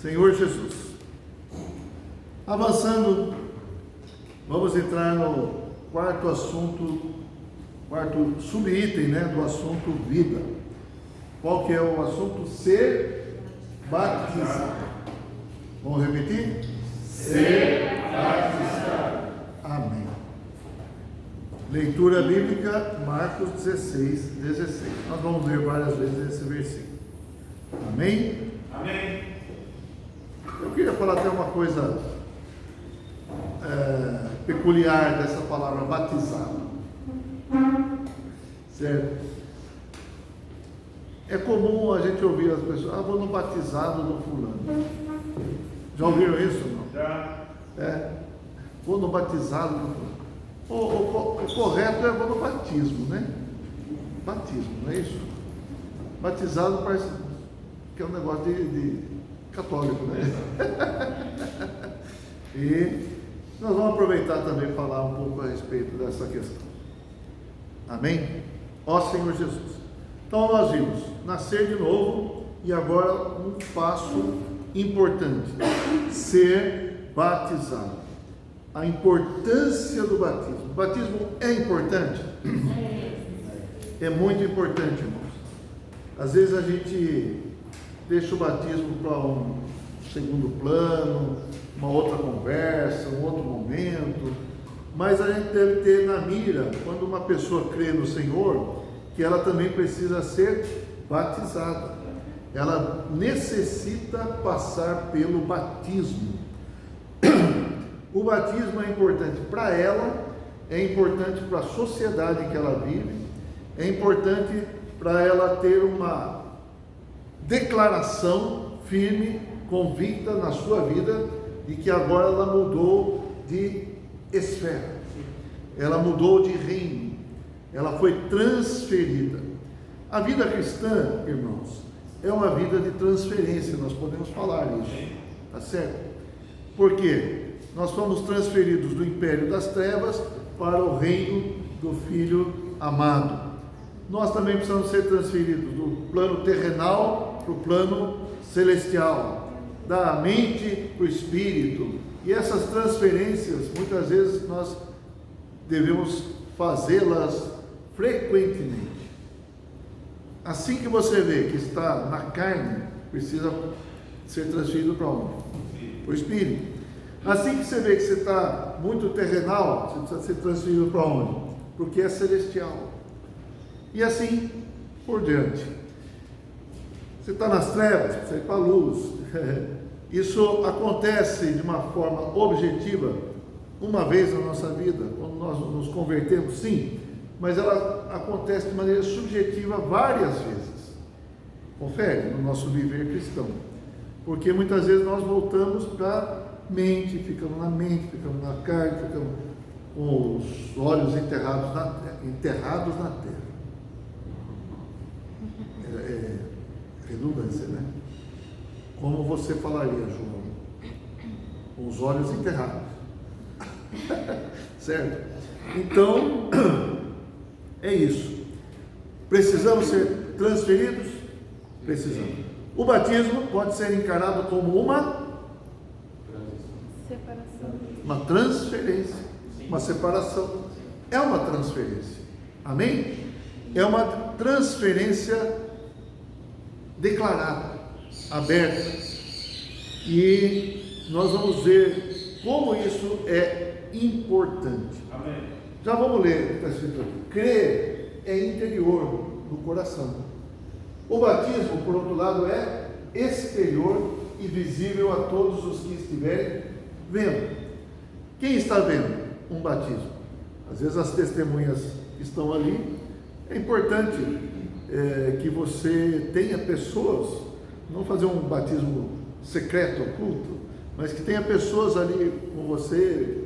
Senhor Jesus. Avançando, vamos entrar no quarto assunto, quarto subitem, do assunto vida. Qual que é o assunto? Ser batizado. Vamos repetir? Ser batizado. Amém. Leitura bíblica, Marcos 16. Nós vamos ver várias vezes esse versículo. Amém? Amém. Eu queria falar até uma coisa peculiar dessa palavra batizado. Certo? É comum a gente ouvir as pessoas, vou no batizado do fulano. Já ouviram isso? Não? Já. Vou no batizado do fulano. O correto é vou no batismo, né? Batismo, não é isso? Batizado parece que é um negócio de católico, né? E nós vamos aproveitar também e falar um pouco a respeito dessa questão. Amém? Ó Senhor Jesus. Então nós vimos nascer de novo e agora um passo importante: ser batizado. A importância do batismo. O batismo é importante? É muito importante, irmãos. Às vezes a gente deixa o batismo para um segundo plano, uma outra conversa, um outro momento, mas a gente deve ter na mira, quando uma pessoa crê no Senhor, que ela também precisa ser batizada. Ela necessita passar pelo batismo. O batismo é importante para ela, é importante para a sociedade que ela vive, é importante para ela ter uma declaração firme, convicta na sua vida, de que agora ela mudou de esfera, ela mudou de reino, ela foi transferida. A vida cristã, irmãos, é uma vida de transferência, nós podemos falar isso, tá certo? Por quê? Nós fomos transferidos do império das trevas para o reino do Filho amado. Nós também precisamos ser transferidos do plano terrenal para o plano celestial, da mente para o espírito. E essas transferências, muitas vezes, nós devemos fazê-las frequentemente. Assim que você vê que está na carne, precisa ser transferido para onde? Para o espírito. Assim que você vê que você está muito terrenal, você precisa ser transferido para onde? Porque é celestial. E assim por diante. Você está nas trevas, precisa ir para a luz. Isso acontece de uma forma objetiva uma vez na nossa vida, quando nós nos convertemos, sim, mas ela acontece de maneira subjetiva várias vezes. Confere no nosso viver cristão. Porque muitas vezes nós voltamos para mente, ficamos na carne, ficamos com os olhos enterrados na terra. É redundância, né? Como você falaria, João? Com os olhos enterrados. Certo? Então, é isso. Precisamos ser transferidos? Precisamos. O batismo pode ser encarado como uma transferência, uma separação. É uma transferência. Amém? É uma transferência declarada, aberta. E nós vamos ver como isso é importante. Amém. Já vamos ler o que está escrito aqui. Crer é interior do coração. O batismo, por outro lado, é exterior e visível a todos os que estiverem vendo. Quem está vendo um batismo? Às vezes as testemunhas estão ali. É importante que você tenha pessoas, não fazer um batismo secreto, oculto, mas que tenha pessoas ali com você,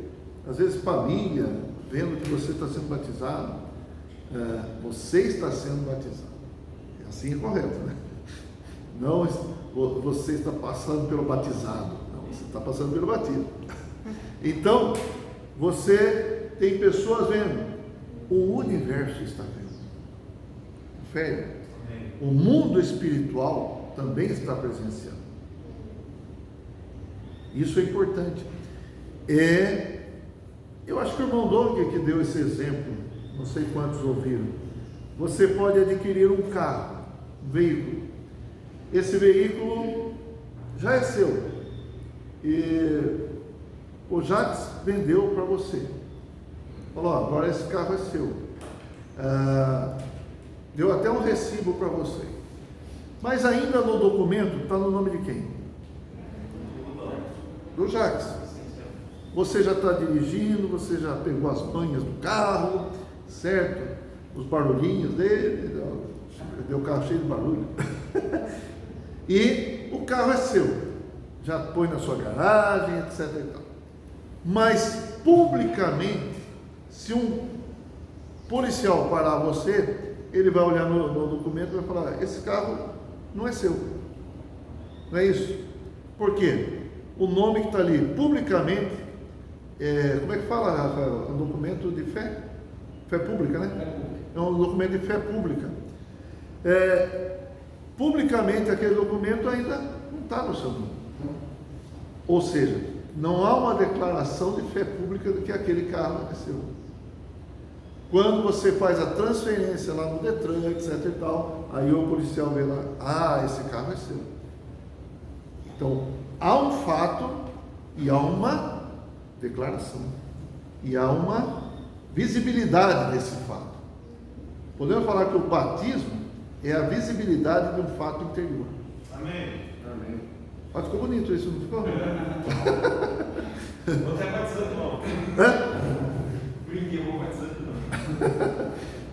às vezes família, vendo que você está sendo batizado. Você está sendo batizado. Assim é correto, né? Não você está passando pelo batizado, não, você está passando pelo batismo. Então, você tem pessoas vendo, o universo está vendo. Confere? O mundo espiritual também está presenciando. Isso é importante. Eu acho que o irmão Doug que deu esse exemplo, não sei quantos ouviram. Você pode adquirir um carro, um veículo. Esse veículo já é seu. E o Jacques vendeu para você. Falou, agora esse carro é seu. Deu até um recibo para você. Mas ainda no documento está no nome de quem? Do Jacques. Você já está dirigindo, você já pegou as banhas do carro, certo? Os barulhinhos dele, deu o carro cheio de barulho. E o carro é seu. Já põe na sua garagem, etc. e tal. Mas publicamente, se um policial parar você, ele vai olhar no documento e vai falar, esse carro não é seu. Não é isso? Por quê? O nome que está ali publicamente, como é que fala, Rafael? É um documento de fé? Fé pública, né? É um documento de fé pública. Publicamente aquele documento ainda não está no seu nome. Ou seja, não há uma declaração de fé pública de que aquele carro é seu. Quando você faz a transferência lá no Detran, etc e tal, aí o policial vê lá, esse carro é seu. Então, há um fato e há uma declaração. E há uma visibilidade desse fato. Podemos falar que o batismo é a visibilidade de um fato interior. Amém. Amém. Mas ficou bonito isso, não ficou? Não está batizando, não. Brinquei, vou batizando, não.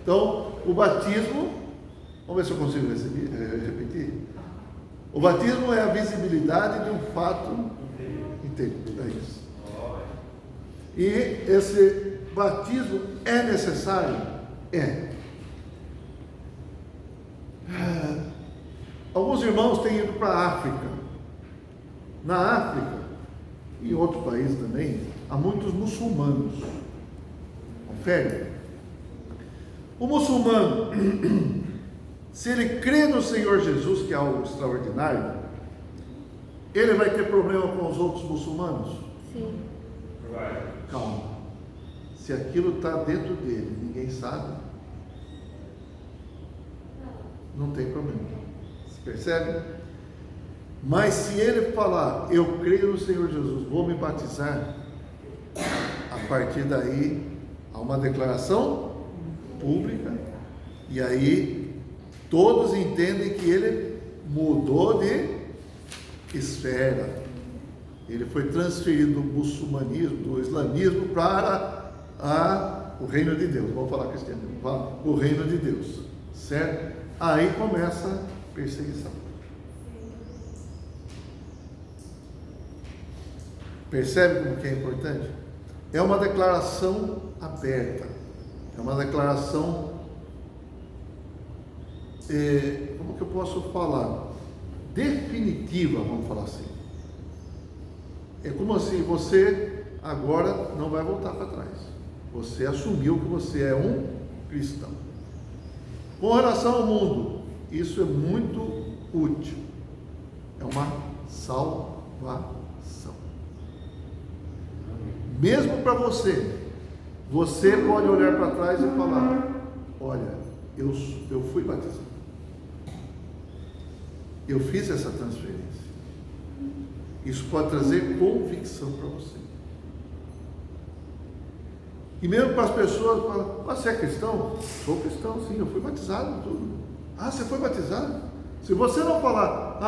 Então, o batismo, vamos ver se eu consigo repetir. O batismo é a visibilidade de um fato interior. É isso. E esse batismo é necessário? Alguns irmãos têm ido para a África. Na África e em outros países também, há muitos muçulmanos. Confere? O muçulmano, se ele crê no Senhor Jesus, que é algo extraordinário, ele vai ter problema com os outros muçulmanos? Sim. Vai. Calma. Se aquilo está dentro dele, ninguém sabe, não tem problema. Você percebe? Mas se ele falar, eu creio no Senhor Jesus, vou me batizar, a partir daí há uma declaração pública, e aí todos entendem que ele mudou de esfera. Ele foi transferido do muçulmanismo, do islamismo para o reino de Deus. Vamos falar cristiano, o reino de Deus, certo? Aí começa a perseguição. Percebe como que é importante? É uma declaração aberta, é uma declaração, como que eu posso falar? Definitiva, vamos falar assim. É como assim, você agora não vai voltar para trás. Você assumiu que você é um cristão. Com relação ao mundo, isso é muito útil. É uma salvação. Mesmo para você, você pode olhar para trás e falar, olha, eu fui batizado. Eu fiz essa transferência. Isso pode trazer convicção para você. E mesmo para as pessoas, falam, você é cristão? Sou cristão, sim, eu fui batizado, tudo. Você foi batizado? Se você não falar,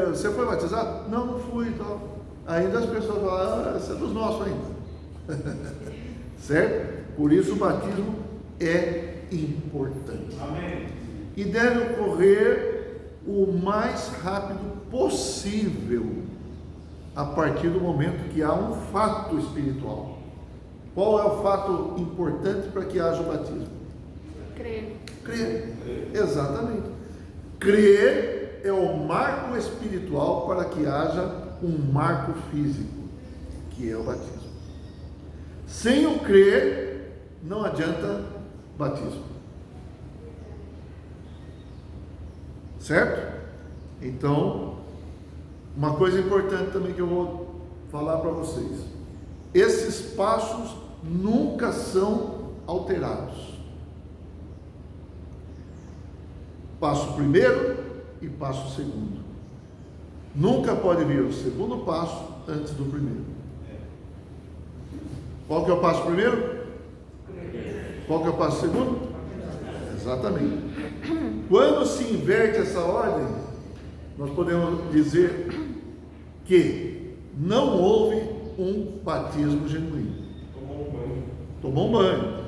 você foi batizado? Não, não fui e tal. Ainda as pessoas falam, você é dos nossos ainda. Certo? Por isso o batismo é importante. Amém. E deve ocorrer o mais rápido possível, a partir do momento que há um fato espiritual. Qual é o fato importante para que haja o batismo? Crer. Crer. Exatamente. Crer é o marco espiritual para que haja um marco físico, que é o batismo. Sem o crer, não adianta batismo. Certo? Então, uma coisa importante também que eu vou falar para vocês. Esses passos nunca são alterados. Passo primeiro e passo segundo. Nunca pode vir o segundo passo antes do primeiro. Qual que é o passo primeiro? Qual que é o passo segundo? Exatamente. Quando se inverte essa ordem, nós podemos dizer que não houve um batismo genuíno. Tomou um banho.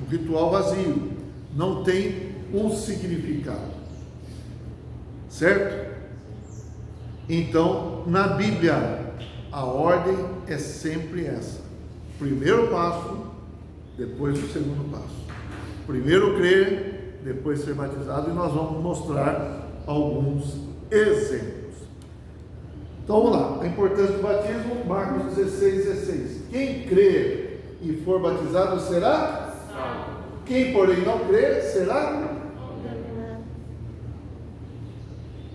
Um ritual vazio. Não tem um significado. Certo? Então, na Bíblia, a ordem é sempre essa: primeiro passo, depois o segundo passo. Primeiro crer, depois ser batizado, e nós vamos mostrar alguns exemplos. Então vamos lá, a importância do batismo, Marcos 16. Quem crer e for batizado será salvo. Quem, porém, não crer será condenado.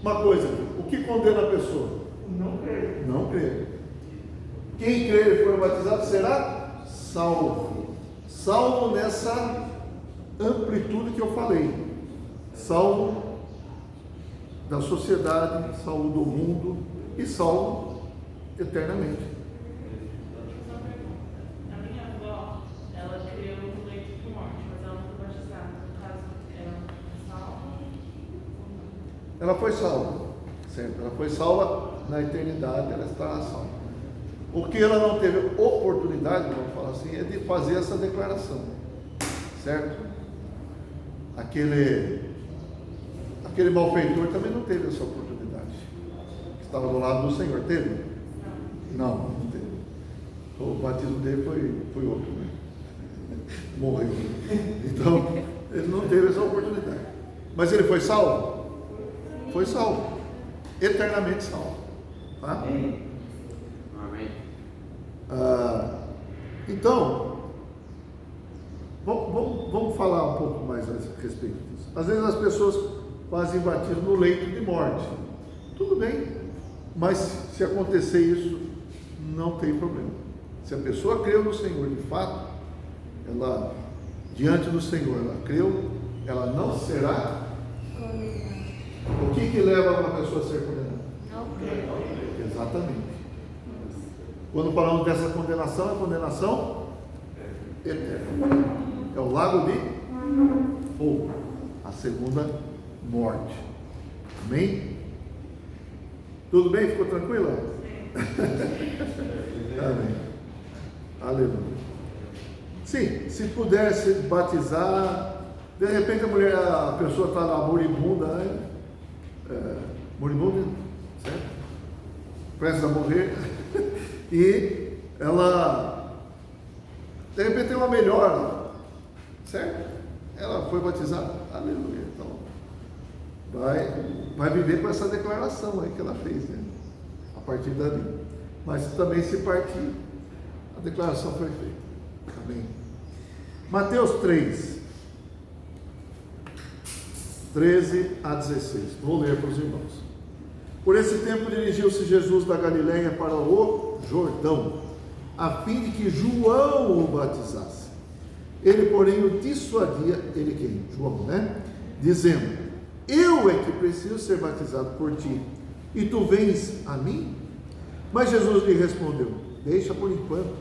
Uma coisa, o que condena a pessoa? Não crer. Quem crer e for batizado será salvo. Salvo nessa amplitude que eu falei. Salvo da sociedade, salvo do mundo e salvo eternamente. A minha avó, ela criou no leito de morte, mas ela não foi batizada. No caso, ela foi salva. Ela foi salva, certo? Ela foi salva na eternidade, ela estará salva. O que ela não teve oportunidade, vamos falar assim, é de fazer essa declaração, certo? Aquele malfeitor também não teve essa oportunidade. Estava do lado do Senhor, teve? Não teve. O batismo dele foi outro, né? Morreu. Então, ele não teve essa oportunidade. Mas ele foi salvo? Foi salvo. Eternamente salvo. Tá? Amém. Então, vamos falar um pouco mais a respeito disso. Às vezes as pessoas fazem batismo no leito de morte. Tudo bem, mas se acontecer isso, não tem problema. Se a pessoa creu no Senhor de fato, ela, diante do Senhor, ela creu, ela não será condenada. O que leva uma pessoa a ser condenada? Não crer. Exatamente. Quando falamos dessa condenação, é a condenação eterna. É o lago de fogo, a segunda morte. Amém? Tudo bem? Ficou tranquila? Amém. Aleluia. Sim, se pudesse batizar, de repente a pessoa está lá moribunda, né? Moribunda, certo? Prestes a morrer. E ela, de repente, tem uma melhora, certo? Ela foi batizada, aleluia. Então, vai viver com essa declaração aí que ela fez, né? A partir dali. Mas também, se partir, a declaração foi feita. Amém. Mateus 3, 13 a 16. Vou ler para os irmãos. Por esse tempo dirigiu-se Jesus da Galileia para o Jordão, a fim de que João o batizasse. Ele, porém, o dissuadia, ele quem? João, né? Dizendo: eu é que preciso ser batizado por ti, e tu vens a mim? Mas Jesus lhe respondeu: deixa por enquanto,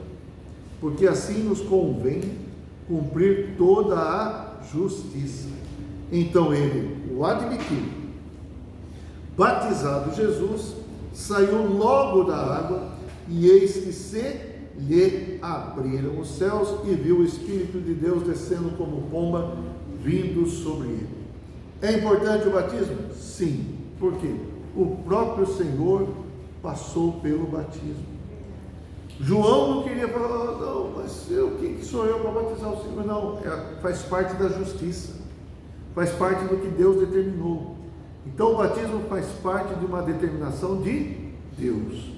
porque assim nos convém cumprir toda a justiça. Então ele o admitiu. Batizado Jesus, saiu logo da água, e eis que se lhe abriram os céus, e viu o Espírito de Deus descendo como pomba, vindo sobre ele. É importante o batismo? Sim. Por quê? O próprio Senhor passou pelo batismo. João não queria falar: não, mas quem que sou eu para batizar o Senhor? Não, faz parte da justiça, faz parte do que Deus determinou. Então o batismo faz parte de uma determinação de Deus,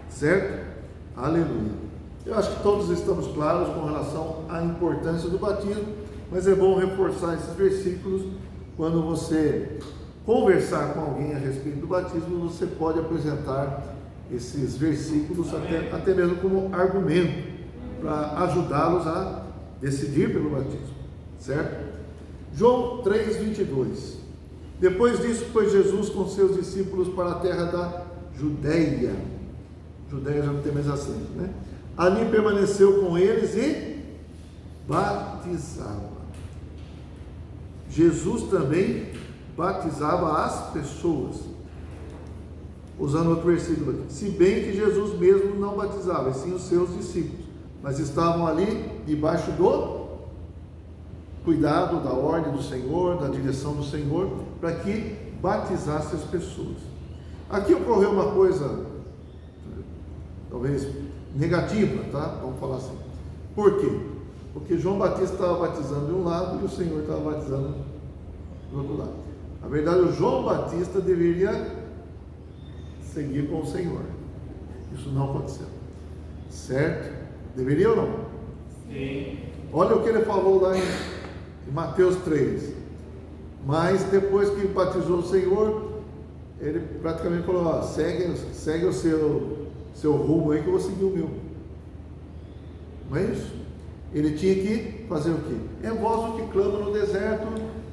certo? Aleluia. Eu acho que todos estamos claros com relação à importância do batismo, mas é bom reforçar esses versículos. Quando você conversar com alguém a respeito do batismo, você pode apresentar esses versículos até mesmo como argumento para ajudá-los a decidir pelo batismo, certo? João 3:22. Depois disso foi Jesus com seus discípulos para a terra da Judeia. Judeia já não tem mais acento, né? Ali permaneceu com eles e batizava. Jesus também batizava as pessoas. Usando outro versículo aqui. Se bem que Jesus mesmo não batizava, e sim os seus discípulos. Mas estavam ali debaixo do cuidado, da ordem do Senhor, da direção do Senhor, para que batizasse as pessoas. Aqui ocorreu uma coisa, talvez negativa, tá? Vamos falar assim. Por quê? Porque João Batista estava batizando de um lado e o Senhor estava batizando do outro lado. Na verdade, o João Batista deveria seguir com o Senhor. Isso não aconteceu. Certo? Deveria ou não? Sim. Olha o que ele falou lá em Mateus 3. Mas depois que batizou o Senhor, ele praticamente falou: ó, segue o seu rumo aí que eu vou seguir o meu. Não é isso? Ele tinha que fazer o quê? É voz que clama no deserto,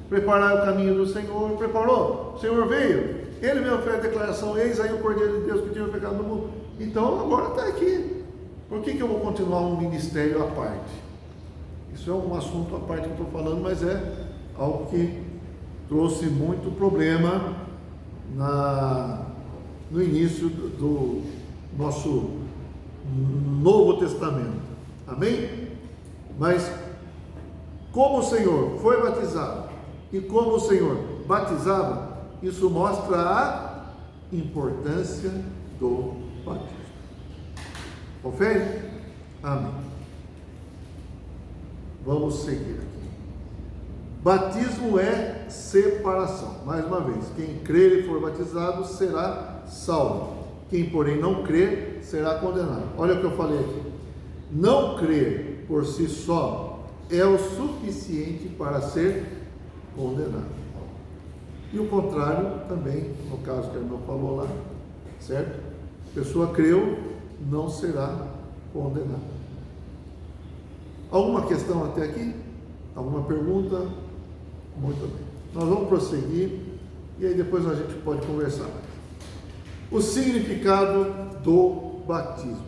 preparar o caminho do Senhor. Preparou? O Senhor veio. Ele mesmo fez a declaração: eis aí o Cordeiro de Deus que tira o pecado do mundo. Então agora está aqui. Por que eu vou continuar um ministério à parte? Isso é um assunto à parte que eu estou falando, mas é algo que trouxe muito problema no início do nosso Novo Testamento. Amém? Mas como o Senhor foi batizado e como o Senhor batizava, isso mostra a importância do batismo. Confere? Amém. Vamos seguir aqui. Batismo é separação. Mais uma vez, quem crer e for batizado será salvo. Quem, porém, não crer será condenado. Olha o que eu falei aqui. Não crer por si só é o suficiente para ser condenado. E o contrário também, no caso que a irmã falou lá, certo? A pessoa creu, não será condenada. Alguma questão até aqui? Alguma pergunta? Muito bem. Nós vamos prosseguir e aí depois a gente pode conversar. O significado do batismo.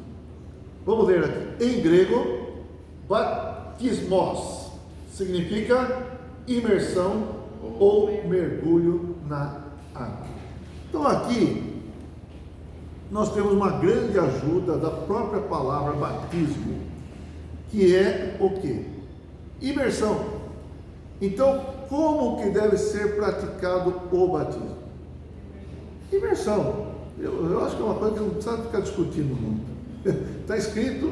Vamos ler aqui. Em grego, batismos significa imersão ou mergulho na água. Então aqui nós temos uma grande ajuda da própria palavra batismo, que é o quê? Imersão. Então, como que deve ser praticado o batismo? Imersão. Eu acho que é uma coisa que não precisa ficar discutindo muito. Está escrito,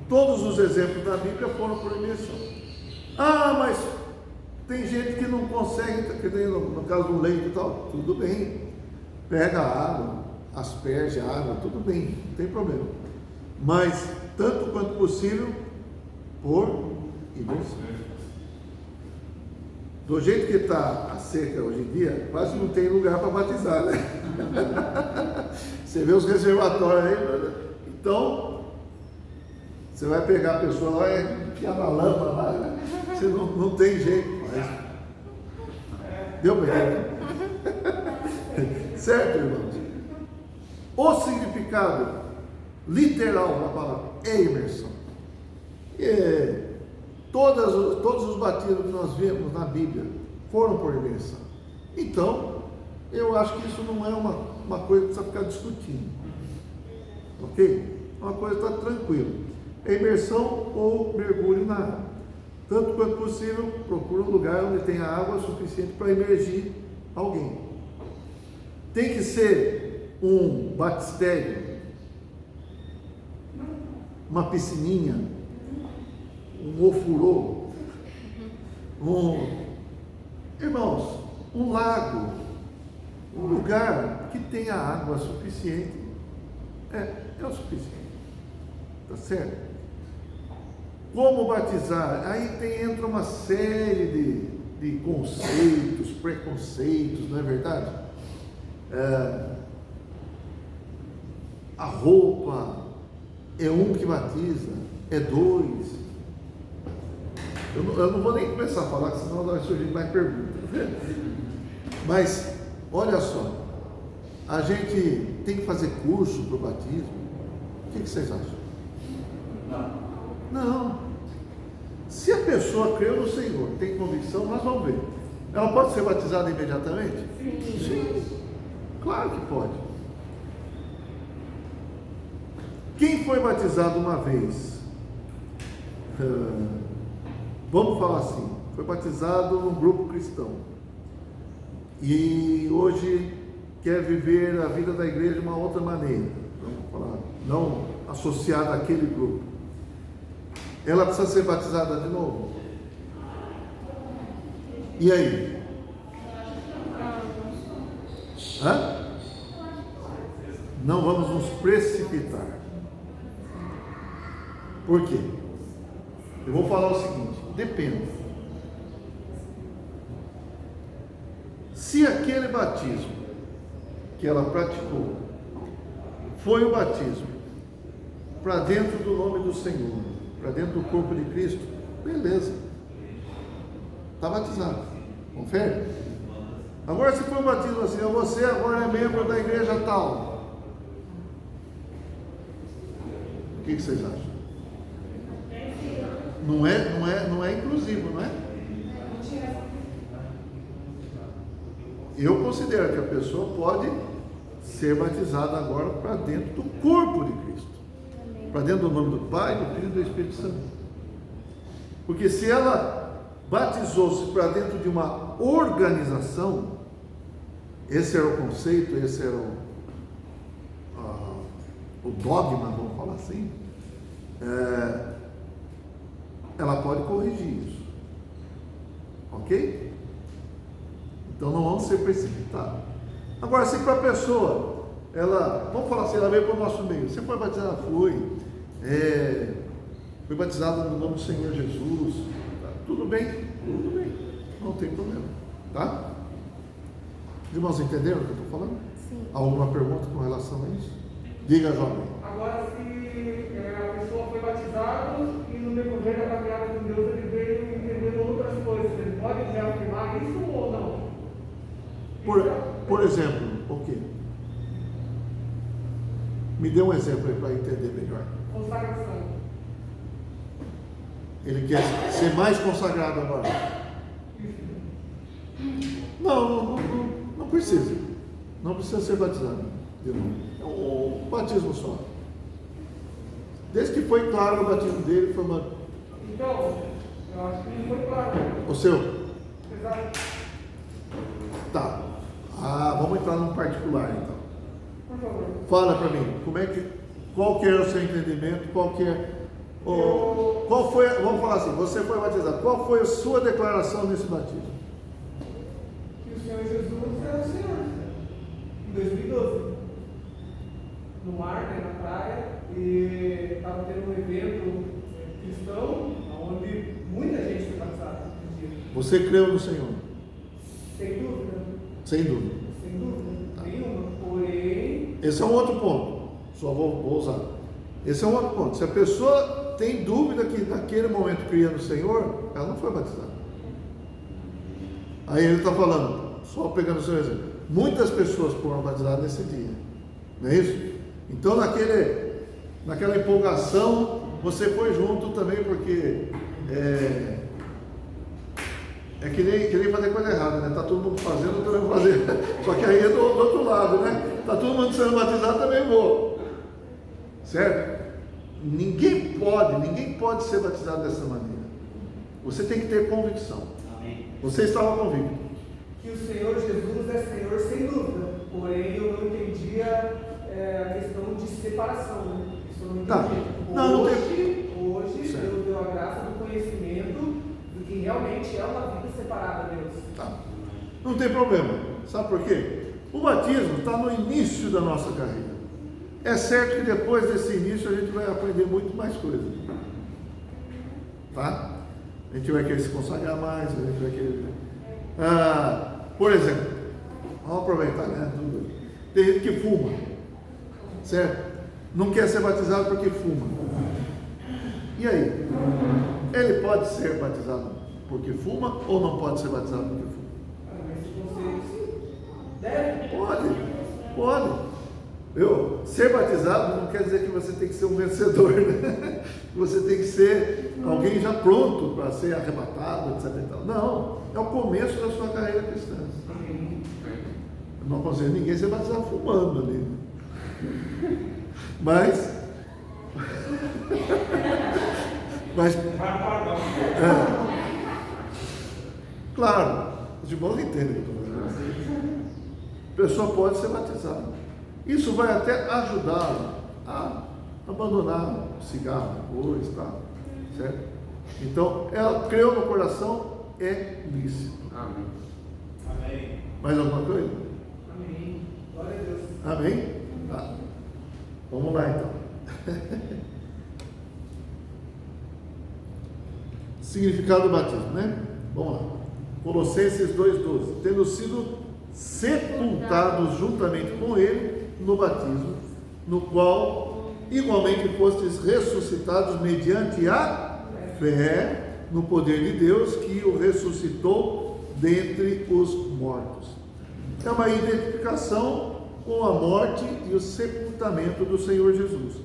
todos os exemplos da Bíblia foram por imersão. Ah, mas tem gente que não consegue, que nem no caso do leite e tal, tudo bem. Pega a água, asperge a água, tudo bem, não tem problema. Mas, tanto quanto possível, por imersão. Do jeito que está a seca hoje em dia, quase não tem lugar para batizar, né? Você vê os reservatórios aí, então você vai pegar a pessoa lá e enfiar na lâmpada lá, né? Você não tem jeito, mas deu bem, né? Certo, irmãos? O significado literal da palavra é imersão. Todos os batismos que nós vemos na Bíblia foram por imersão. Então, eu acho que isso não é uma coisa que precisa ficar discutindo. Ok? Uma coisa está tranquila. É imersão ou mergulho na água. Tanto quanto possível, procura um lugar onde tenha água suficiente para imergir alguém. Tem que ser um batistério, uma piscininha, um ofurô, irmãos, um lago, um lugar que tenha água suficiente, é o suficiente, tá certo? Como batizar? Aí entra uma série de conceitos, preconceitos, não é verdade? a roupa, é um que batiza, é dois. Eu não vou nem começar a falar, senão vai surgir mais perguntas. Mas, olha só, a gente tem que fazer curso para o batismo. O que vocês acham? Não. Se a pessoa creu no Senhor, tem convicção, nós vamos ver. Ela pode ser batizada imediatamente? Sim. Claro que pode. Quem foi batizado uma vez? Vamos falar assim, foi batizado num grupo cristão e hoje quer viver a vida da igreja de uma outra maneira, vamos falar, não associada àquele grupo. Ela precisa ser batizada de novo? E aí? Não vamos nos precipitar. Por quê? Eu vou falar o seguinte, depende. Se aquele batismo que ela praticou foi o batismo para dentro do nome do Senhor, para dentro do corpo de Cristo, beleza, está batizado, confere? Agora, se for um batismo assim, você agora é membro da igreja tal, o que vocês acham? Não é inclusivo, não é? Eu considero que a pessoa pode ser batizada agora para dentro do corpo de Cristo, para dentro do nome do Pai, do Filho e do Espírito Santo. Porque se ela batizou-se para dentro de uma organização, esse era o conceito, esse era o dogma, vamos falar assim, ela pode corrigir isso, ok? Então não vamos ser precipitados. Agora, se para a pessoa, vamos falar assim, ela veio para o nosso meio, você foi batizada? Fui batizada no nome do Senhor Jesus, tá? Tudo bem, não tem problema, tá? Os irmãos entenderam o que eu estou falando? Sim. Alguma pergunta com relação a isso? Diga, jovem. Agora, se a pessoa foi batizada e no decorrer da caminhada com Deus ele veio entendendo outras coisas, ele pode reafirmar isso ou não? Por exemplo, o quê? Me dê um exemplo aí para entender melhor. Consagração. Ele quer ser mais consagrado agora? Não precisa. Não precisa ser batizado de novo. É um batismo só. Desde que foi claro o batismo dele, foi uma... Então, eu acho que não foi claro. O seu? Exato. Tá. Vamos entrar num particular então. Por favor. Fala para mim, qual que é o seu entendimento, qual foi, vamos falar assim, você foi batizado, qual foi a sua declaração nesse batismo? Que o Senhor Jesus é o Senhor. Em 2012. No mar, na praia, e estava tendo um evento cristão, onde muita gente foi batizada. Você creu no Senhor? Sem dúvida. Sem dúvida. Sem dúvida. Nenhuma. Porém, Esse é um outro ponto. Só vou usar. Esse é um outro ponto. Se a pessoa tem dúvida que naquele momento cria no Senhor, ela não foi batizada. Aí ele está falando, só pegando o seu exemplo, muitas pessoas foram batizadas nesse dia. Não é isso? Então naquela empolgação, você foi junto também, porque é que nem fazer coisa errada, né? Está todo mundo fazendo, eu também vou fazer. Só que aí é do outro lado, né? Está todo mundo sendo batizado, também vou. Certo? Ninguém pode ser batizado dessa maneira. Você tem que ter convicção. Amém. Você estava convicto. que o Senhor Jesus é Senhor sem dúvida. Porém, eu não entendia a questão de separação, né? Isso eu não entendi. Tá. Não Hoje certo. Deus deu a graça do conhecimento do que realmente é uma vida separada a Deus. Tá. Não tem problema. Sabe por quê? O batismo está no início da nossa carreira. É certo que depois desse início a gente vai aprender muito mais coisas. Tá? A gente vai querer se consagrar mais, a gente vai querer... por exemplo, vamos aproveitar, né? Tem gente que fuma, certo? não quer ser batizado porque fuma. E aí? Ele pode ser batizado porque fuma ou não pode ser batizado porque fuma? Mas se você deve. Pode. Ser batizado não quer dizer que você tem que ser um vencedor, né? Você tem que ser alguém já pronto para ser arrebatado, etc. Não, é o começo da sua carreira cristã. Eu não aconselho ninguém a ser batizado fumando ali. Mas claro, os irmãos entendem o que eu estou falando. A pessoa pode ser batizada. Isso vai até ajudá-lo a abandonar o cigarro depois, tá? Certo? Então, ela creu no coração, é lícito. Amém. Amém. Mais alguma coisa? Amém. Glória a Deus. Amém? Tá. Vamos lá então. Significado do batismo, né? Vamos lá. Colossenses 2,12. Tendo sido sepultados juntamente com ele no batismo, no qual igualmente fostes ressuscitados mediante a fé no poder de Deus que o ressuscitou dentre os mortos. É uma identificação com a morte e o sepultamento do Senhor Jesus.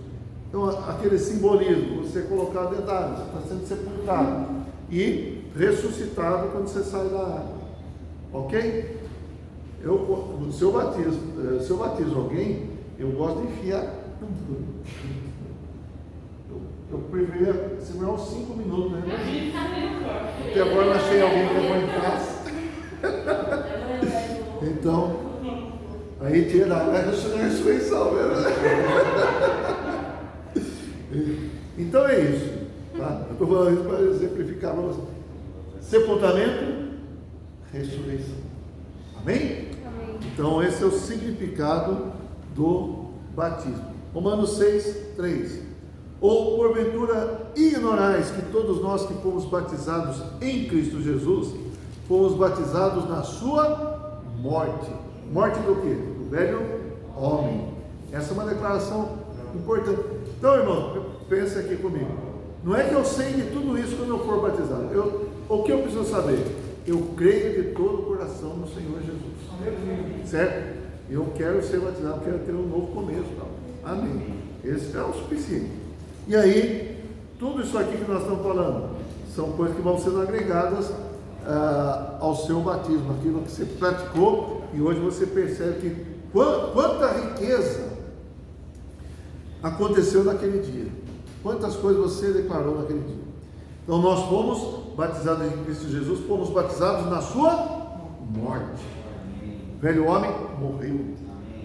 Então, aquele simbolismo, você é colocado dentro da água, você está sendo sepultado e ressuscitado quando você sai da água. Ok? Se eu batizo alguém, eu gosto de enfiar. Eu preferia segurar uns 5 minutos, né? Até agora não achei alguém que aguentasse. Então, aí tira a ressurreição mesmo. Então é isso. Tá? Eu estou falando isso para exemplificar para você. Sepultamento, ressurreição. Amém? Então esse é o significado do batismo. Romanos 6:3. Ou porventura ignorais que todos nós que fomos batizados em Cristo Jesus, fomos batizados na sua morte. Morte do quê? Do velho homem. Essa é uma declaração importante. Então, irmão, pensa aqui comigo. Não é que eu sei de tudo isso quando eu for batizado. O que eu preciso saber? Eu creio de todo o coração no Senhor Jesus. Certo? Eu quero ser batizado, quero ter um novo começo. Tá? Amém. Esse é o suficiente. E aí, tudo isso aqui que nós estamos falando são coisas que vão sendo agregadas ao seu batismo, aquilo que você praticou, e hoje você percebe que quanta riqueza aconteceu naquele dia, quantas coisas você declarou naquele dia. Então nós fomos batizados em Cristo Jesus, fomos batizados na sua morte. Velho homem morreu.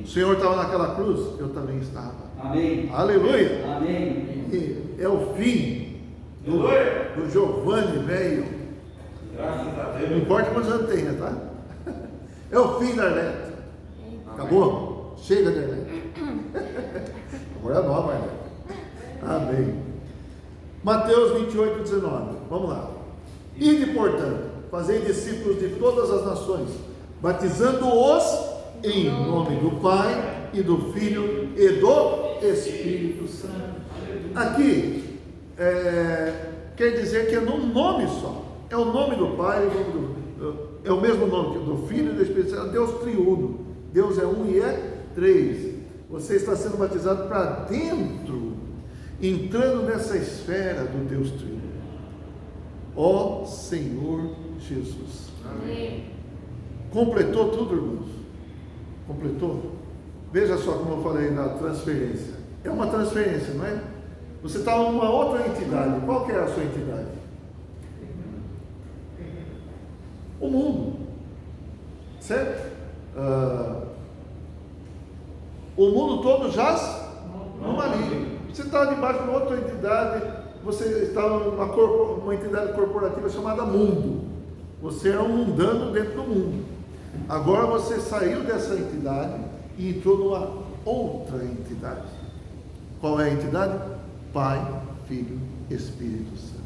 O Senhor estava naquela cruz, eu também estava. Amém. Aleluia. Amém. E é o fim do Giovanni velho. Graças a Deus. Não importa quantos anos tenha, tá? É o fim da Arlete. Acabou? Chega da Arlete. Agora é nova, Arlete. Amém. Mateus 28:19. Vamos lá. Ide, portanto, fazei discípulos de todas as nações, batizando-os em nome do Pai e do Filho e do Espírito Santo. Aqui quer dizer que é num nome só. É o nome do Pai, é o mesmo nome do Filho e do Espírito Santo. Deus triuno. Deus é um e é três. Você está sendo batizado para dentro, entrando nessa esfera do Deus triuno. Ó Senhor Jesus. Amém. Completou tudo, irmãos? Completou? Veja só como eu falei na transferência. É uma transferência, não é? Você está em uma outra entidade. Qual que é a sua entidade? O mundo. Certo? O mundo todo jaz no maligno. Você está debaixo de outra entidade. Você está numa entidade corporativa chamada mundo. Você é um mundano dentro do mundo. Agora você saiu dessa entidade e entrou numa outra entidade. Qual é a entidade? Pai, Filho, Espírito Santo.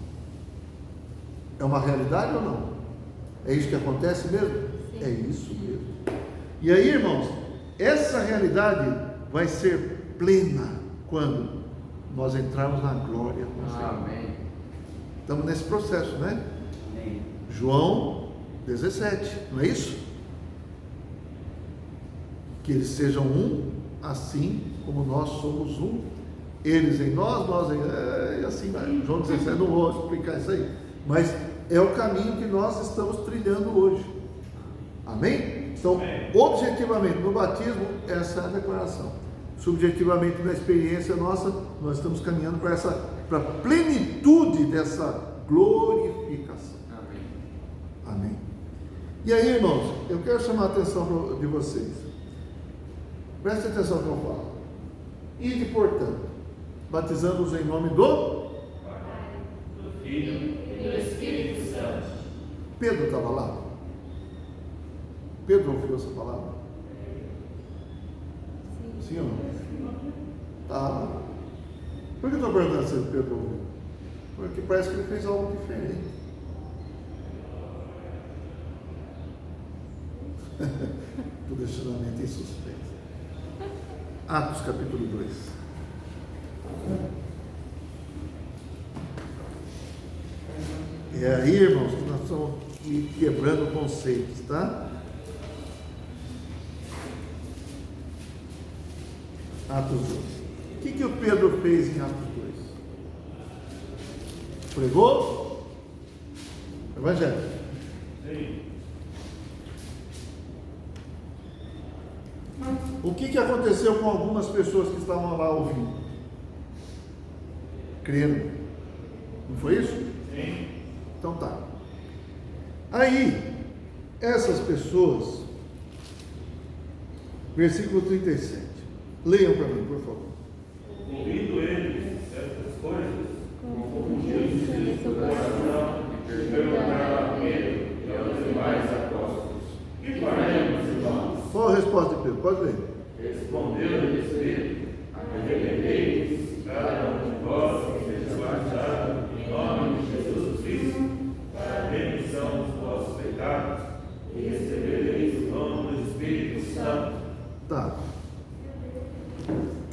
É uma realidade ou não? É isso que acontece mesmo? Sim. É isso mesmo. E aí, irmãos, essa realidade vai ser plena, Quando nós entrarmos na glória com o Senhor. Amém. Estamos nesse processo, né? Amém. João 17, não é isso? Que eles sejam um, assim como nós somos um. Eles em nós, nós em... e assim vai. João 17, não vou explicar isso aí. Mas é o caminho que nós estamos trilhando hoje. Amém? Então, objetivamente, no batismo, essa é a declaração. Subjetivamente, na experiência nossa, nós estamos caminhando para a plenitude dessa glorificação. Amém. Amém. E aí, irmãos, eu quero chamar a atenção de vocês. Prestem atenção no que eu falo. Ide, portanto, batizando-os em nome do Filho E do Espírito Santo. Pedro estava lá. Pedro ouviu essa palavra? Sim ou não? Estava. Por que eu estou perguntando se Pedro ouviu? Porque parece que ele fez algo diferente. Estou deixando a mente em suspense. Atos capítulo 2. É aí, irmãos, que nós estamos quebrando conceitos, tá? Atos 2. O que o Pedro fez em Atos 2? Pregou? Evangelho. Sim. O que aconteceu com algumas pessoas que estavam lá ouvindo? Creram. Não foi isso? Sim. Então tá. Aí, essas pessoas, versículo 37. Leiam para mim, por favor. Ouvindo eles estas coisas, confundiu-se o coração e perguntaram a Pedro e aos demais apóstolos: Que faremos, irmãos? Qual a resposta de Pedro? Pode ler. Respondeu-lhes Pedro: Arrependei-vos, cada um de vós, e seja batizado em nome de Jesus Cristo, para a remissão dos vossos pecados, e recebereis o dom do Espírito Santo. Tá.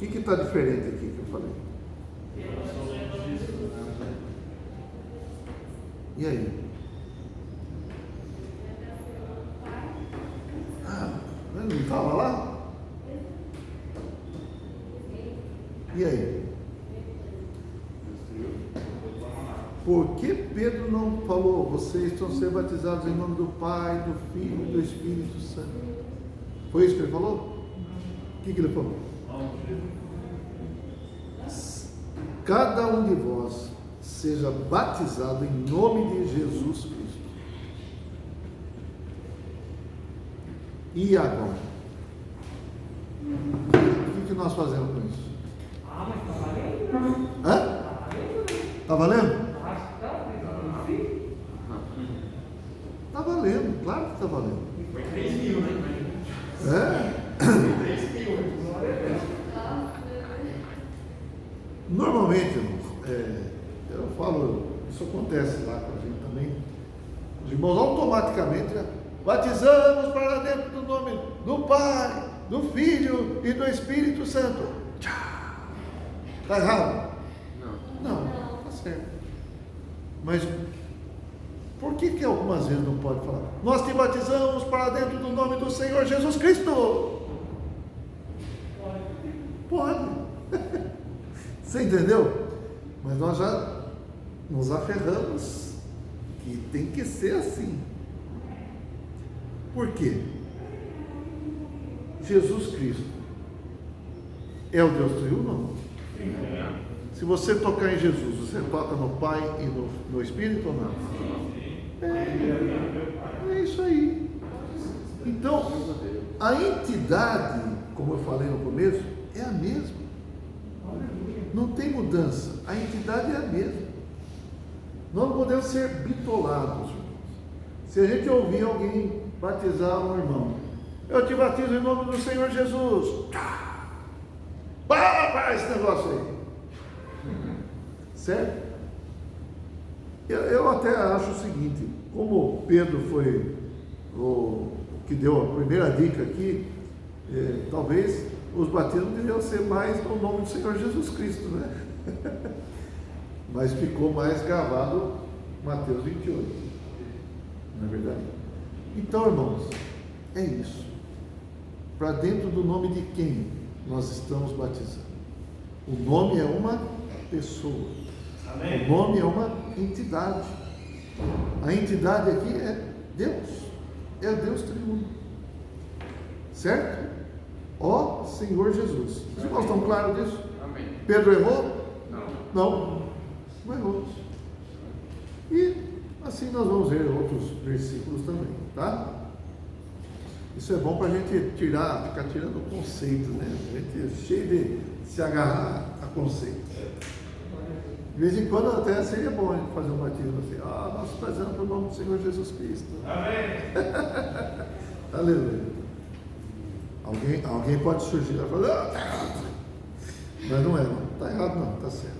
O que está diferente aqui que eu falei? E aí? Ele não estava lá? E aí? Por que Pedro não falou, vocês estão sendo batizados em nome do Pai, do Filho e do Espírito Santo? Foi isso que ele falou? O que ele falou? Cada um de vós seja batizado em nome de Jesus Cristo. E agora? O que nós fazemos com isso? Ah, mas está valendo? Hã? Está valendo? Está valendo? Acho que está, sim. Está valendo, claro que está valendo. Foi 3.000, né? É? 3.000. Glória a Deus. Normalmente, irmãos, eu falo, isso acontece lá com a gente também. Os irmãos automaticamente batizamos para dentro do nome do Pai, do Filho e do Espírito Santo. Está errado? Não, está certo. Mas por que algumas vezes não pode falar? Nós te batizamos para dentro do nome do Senhor Jesus Cristo. Pode. Você entendeu? Mas nós já nos aferramos que tem que ser assim. Por quê? Jesus Cristo é o Deus triuno? Não. Se você tocar em Jesus, você toca no Pai e no Espírito ou não? É isso aí. Então, a entidade, como eu falei no começo, é a mesma. Não tem mudança. A entidade é a mesma. Nós não podemos ser bitolados. Se a gente ouvir alguém batizar um irmão, eu te batizo em nome do Senhor Jesus. Para esse negócio aí. Certo? Eu até acho o seguinte, como Pedro foi o que deu a primeira dica aqui, talvez os batismos deveriam ser mais no nome do Senhor Jesus Cristo, né? Mas ficou mais gravado Mateus 28, não é verdade? Então, irmãos, é isso. Para dentro do nome de quem nós estamos batizando? O nome é uma pessoa. Amém. O nome é uma entidade. A entidade aqui é Deus. É Deus triuno. Certo? Ó Senhor Jesus. Os irmãos estão claros disso? Amém. Pedro errou? Não. Não errou. E assim nós vamos ver outros versículos também, tá? Isso é bom para a gente ficar tirando o conceito, né? A gente é cheio de se agarrar a conceito. De vez em quando até seria bom a gente fazer um batismo assim, nós fazemos para o nome do Senhor Jesus Cristo. Amém. Aleluia. Alguém pode surgir e falar, está errado. Mas não é, não. Está errado não, está certo.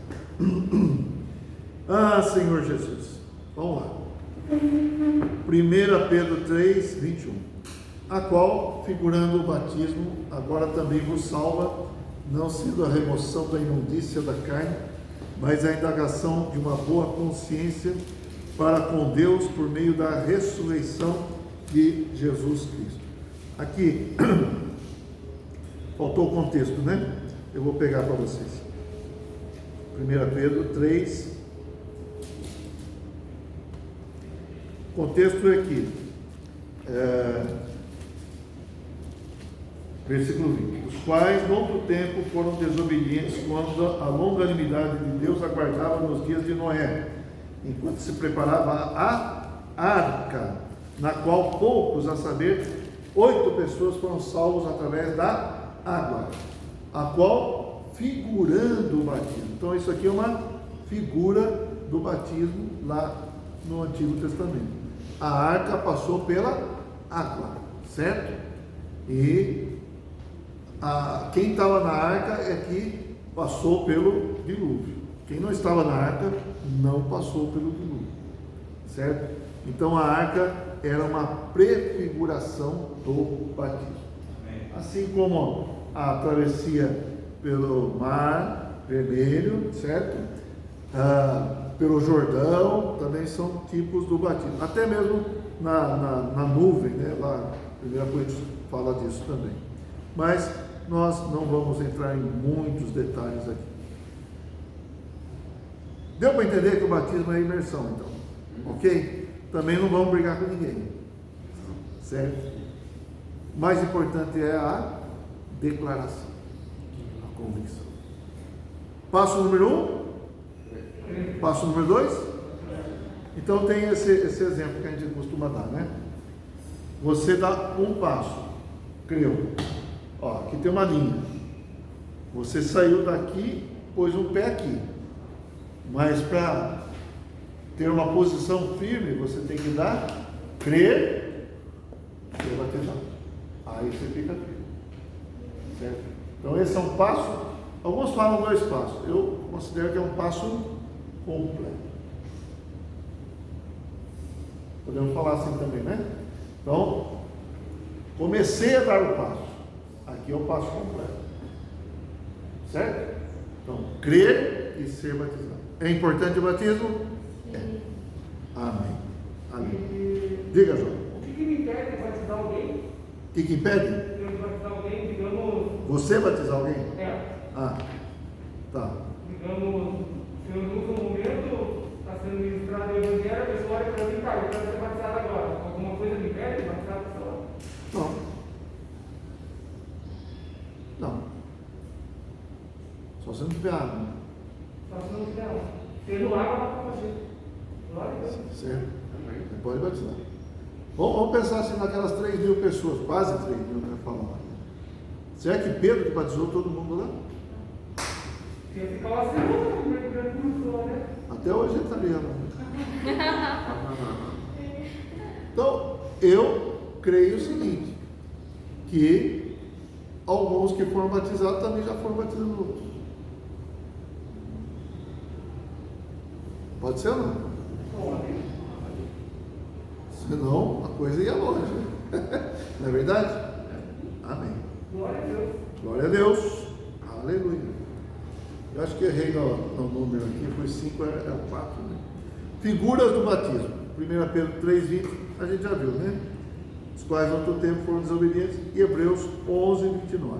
Senhor Jesus. Vamos lá. 1 Pedro 3, 21. A qual, figurando o batismo, agora também vos salva, não sendo a remoção da imundícia da carne, mas a indagação de uma boa consciência para com Deus por meio da ressurreição de Jesus Cristo. Aqui, faltou o contexto, né? Eu vou pegar para vocês. 1 Pedro 3. O contexto é aqui. Versículo 20. Os quais, no outro tempo, foram desobedientes quando a longanimidade de Deus aguardava nos dias de Noé, enquanto se preparava a arca, na qual poucos, a saber, 8 pessoas foram salvos através da água, a qual figurando o batismo. Então isso aqui é uma figura do batismo lá no Antigo Testamento. A arca passou pela água, certo? E quem estava na arca é que passou pelo dilúvio. Quem não estava na arca não passou pelo dilúvio, certo? Então a arca era uma prefiguração do batismo. Assim como a travessia pelo mar Vermelho, certo? Pelo Jordão, também são tipos do batismo. Até mesmo na nuvem, né? Lá, 1 Coríntios fala disso também. Mas nós não vamos entrar em muitos detalhes aqui. Deu para entender que o batismo é imersão, então? Ok? Também não vamos brigar com ninguém, certo? O mais importante é a declaração, a convicção. Passo número 1? Passo número 2? Então tem esse exemplo que a gente costuma dar, né? Você dá um passo, creu. Ó, aqui tem uma linha. Você saiu daqui, pôs um pé aqui. Mas para ter uma posição firme, você tem que dar, crer, ser batizado. Aí você fica firme. Certo? Então esse é um passo. Alguns falam 2 passos. Eu considero que é um passo completo. Podemos falar assim também, né? Então, comecei a dar o passo. Aqui é o passo completo. Certo? Então, crer e ser batizado. É importante o batismo? É. Amém. Amém. Diga, João. O que me impede de batizar alguém? O que impede? Eu de batizar alguém, digamos. Você batizar alguém? Tá. Digamos, se eu uso um momento, está sendo ministrado o evangelho, a pessoa olha para mim, cara, eu quero ser batizado agora. Alguma coisa me impede de batizar a pessoa? Não. Só se não tiver água. Só se não tiver água. Tendo água, dá para fazer. Glória a Deus. Certo? Você pode batizar. Vamos pensar assim naquelas 3.000 pessoas, quase 3.000, né? Falar. Será que Pedro que batizou todo mundo lá? Se eu ficar lá, você não, né? Até hoje ele está vendo. Então, eu creio o seguinte, que alguns que foram batizados também já foram batizando outros. Pode ser ou não? Senão a coisa ia longe. Não é verdade? Amém. Glória a Deus. Glória Glória a Deus. Aleluia. Eu acho que errei no número aqui, foi 5, era 4, né? Figuras do batismo. 1 Pedro 3,20, a gente já viu, né? Os quais no outro tempo foram desobedientes. E Hebreus 11:29.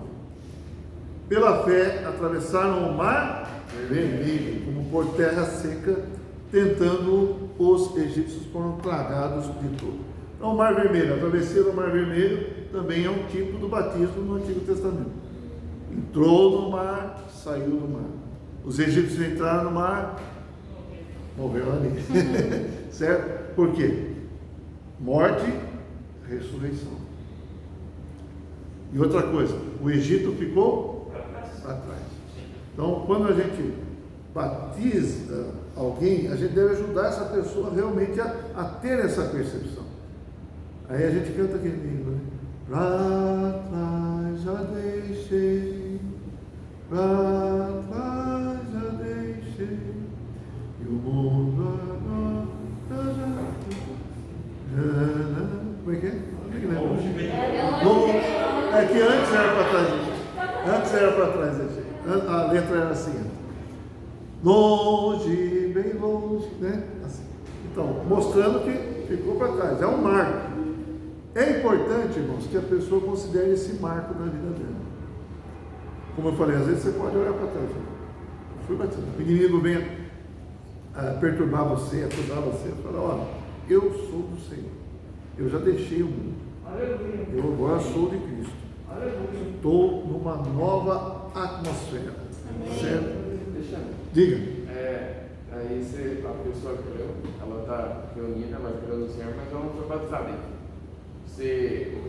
Pela fé, atravessaram o mar vermelho, como por terra seca, tentando os egípcios foram tragados de tudo. Então, o mar vermelho, a travessia do mar vermelho também é um tipo do batismo no Antigo Testamento. Entrou no mar, saiu do mar. Os egípcios entraram no mar, morreram ali. Certo? Por quê? Morte, ressurreição. E outra coisa, o Egito ficou para trás. Então, quando a gente batiza alguém, a gente deve ajudar essa pessoa realmente a ter essa percepção. Aí a gente canta aquele livro, né? Pra trás já deixei, pra trás já deixei, e o mundo agora já... Como é que é? É que antes era para trás. Antes era para trás. A letra era assim. Longe, bem longe, né? Assim. Então, mostrando que ficou para trás. É um marco. É importante, irmãos, que a pessoa considere esse marco na vida dela. Como eu falei, às vezes você pode olhar para trás. Eu fui batizado. O inimigo vem perturbar você, acusar você, falar: olha, eu sou do Senhor. Eu já deixei o mundo. Aleluia. Eu agora sou de Cristo. Aleluia. Estou numa nova atmosfera. Amém. Certo? Deixa eu. Diga. Aí a pessoa creu, ela está reunida, ela creu no Senhor, mas ela não foi batizada ainda. O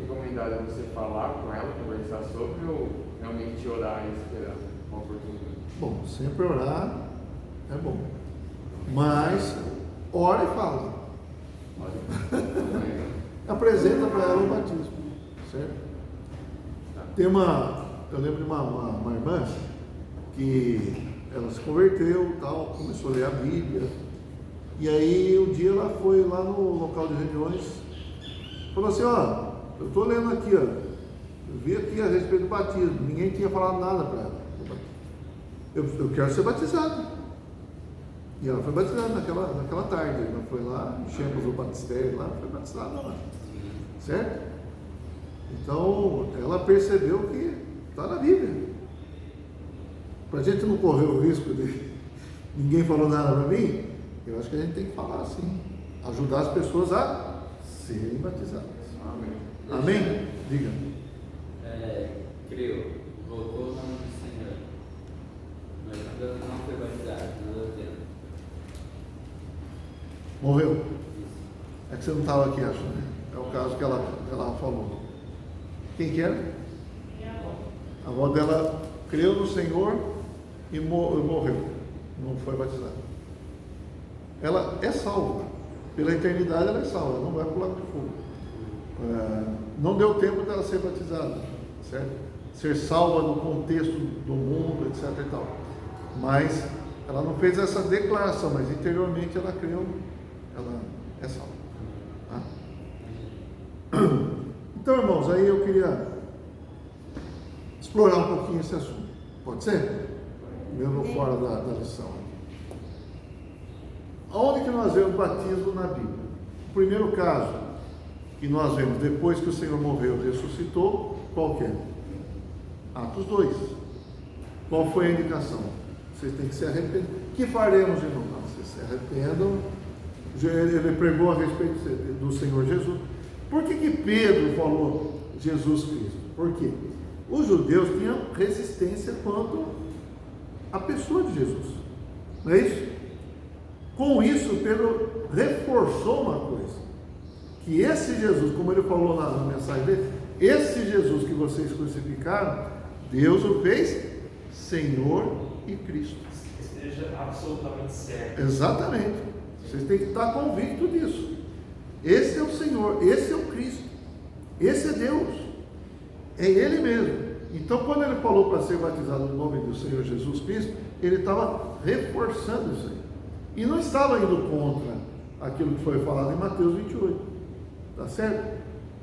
recomendado é você falar com ela, conversar sobre, ou realmente orar e esperar uma oportunidade? Bom, sempre orar é bom. Mas ora e fala. Apresenta para ela o batismo. Certo? Eu lembro de uma irmã que ela se converteu, tal, começou a ler a Bíblia. E aí um dia ela foi lá no local de reuniões, falou assim: ó, eu estou lendo aqui, ó, eu vi aqui a respeito do batismo, ninguém tinha falado nada para ela. Eu quero ser batizado. E ela foi batizada naquela tarde. Ela foi lá, enchemos o batistério lá, foi batizada lá. Certo? Então ela percebeu que está na Bíblia. Para a gente não correr o risco de ninguém falou nada para mim, eu acho que a gente tem que falar assim, ajudar as pessoas a serem batizadas. Amém. Amém? Diga. Creu, voltou o nome do Senhor, mas ainda não foi batizado, não deu tempo. Morreu. É que você não estava aqui, acho, né? É o caso que ela falou. Quem que era? Minha avó. A avó dela creu no Senhor e morreu. Não foi batizada. Ela é salva. Pela eternidade ela é salva, ela não vai para o lago de fogo. Não deu tempo dela ser batizada, certo? Ser salva no contexto do mundo, etc e tal. Mas ela não fez essa declaração, mas interiormente ela creu, ela é salva. Tá? Então, irmãos, aí eu queria explorar um pouquinho esse assunto. Pode ser? Mesmo fora da lição. Aonde que nós vemos batismo na Bíblia? O primeiro caso que nós vemos depois que o Senhor morreu e ressuscitou, qual que é? Atos 2. Qual foi a indicação? Vocês têm que se arrepender. O que faremos, irmão? Vocês se arrependam. Ele pregou a respeito do Senhor Jesus. Por que Pedro falou Jesus Cristo? Por quê? Os judeus tinham resistência quanto à pessoa de Jesus. Não é isso? Com isso, Pedro reforçou uma coisa. Que esse Jesus, como ele falou na mensagem dele, esse Jesus que vocês crucificaram, Deus o fez Senhor e Cristo. Esteja absolutamente certo. Exatamente. Vocês têm que estar convictos disso. Esse é o Senhor, esse é o Cristo, esse é Deus, é Ele mesmo. Então, quando ele falou para ser batizado no nome do Senhor Jesus Cristo, ele estava reforçando isso aí. E não estava indo contra aquilo que foi falado em Mateus 28. Tá certo?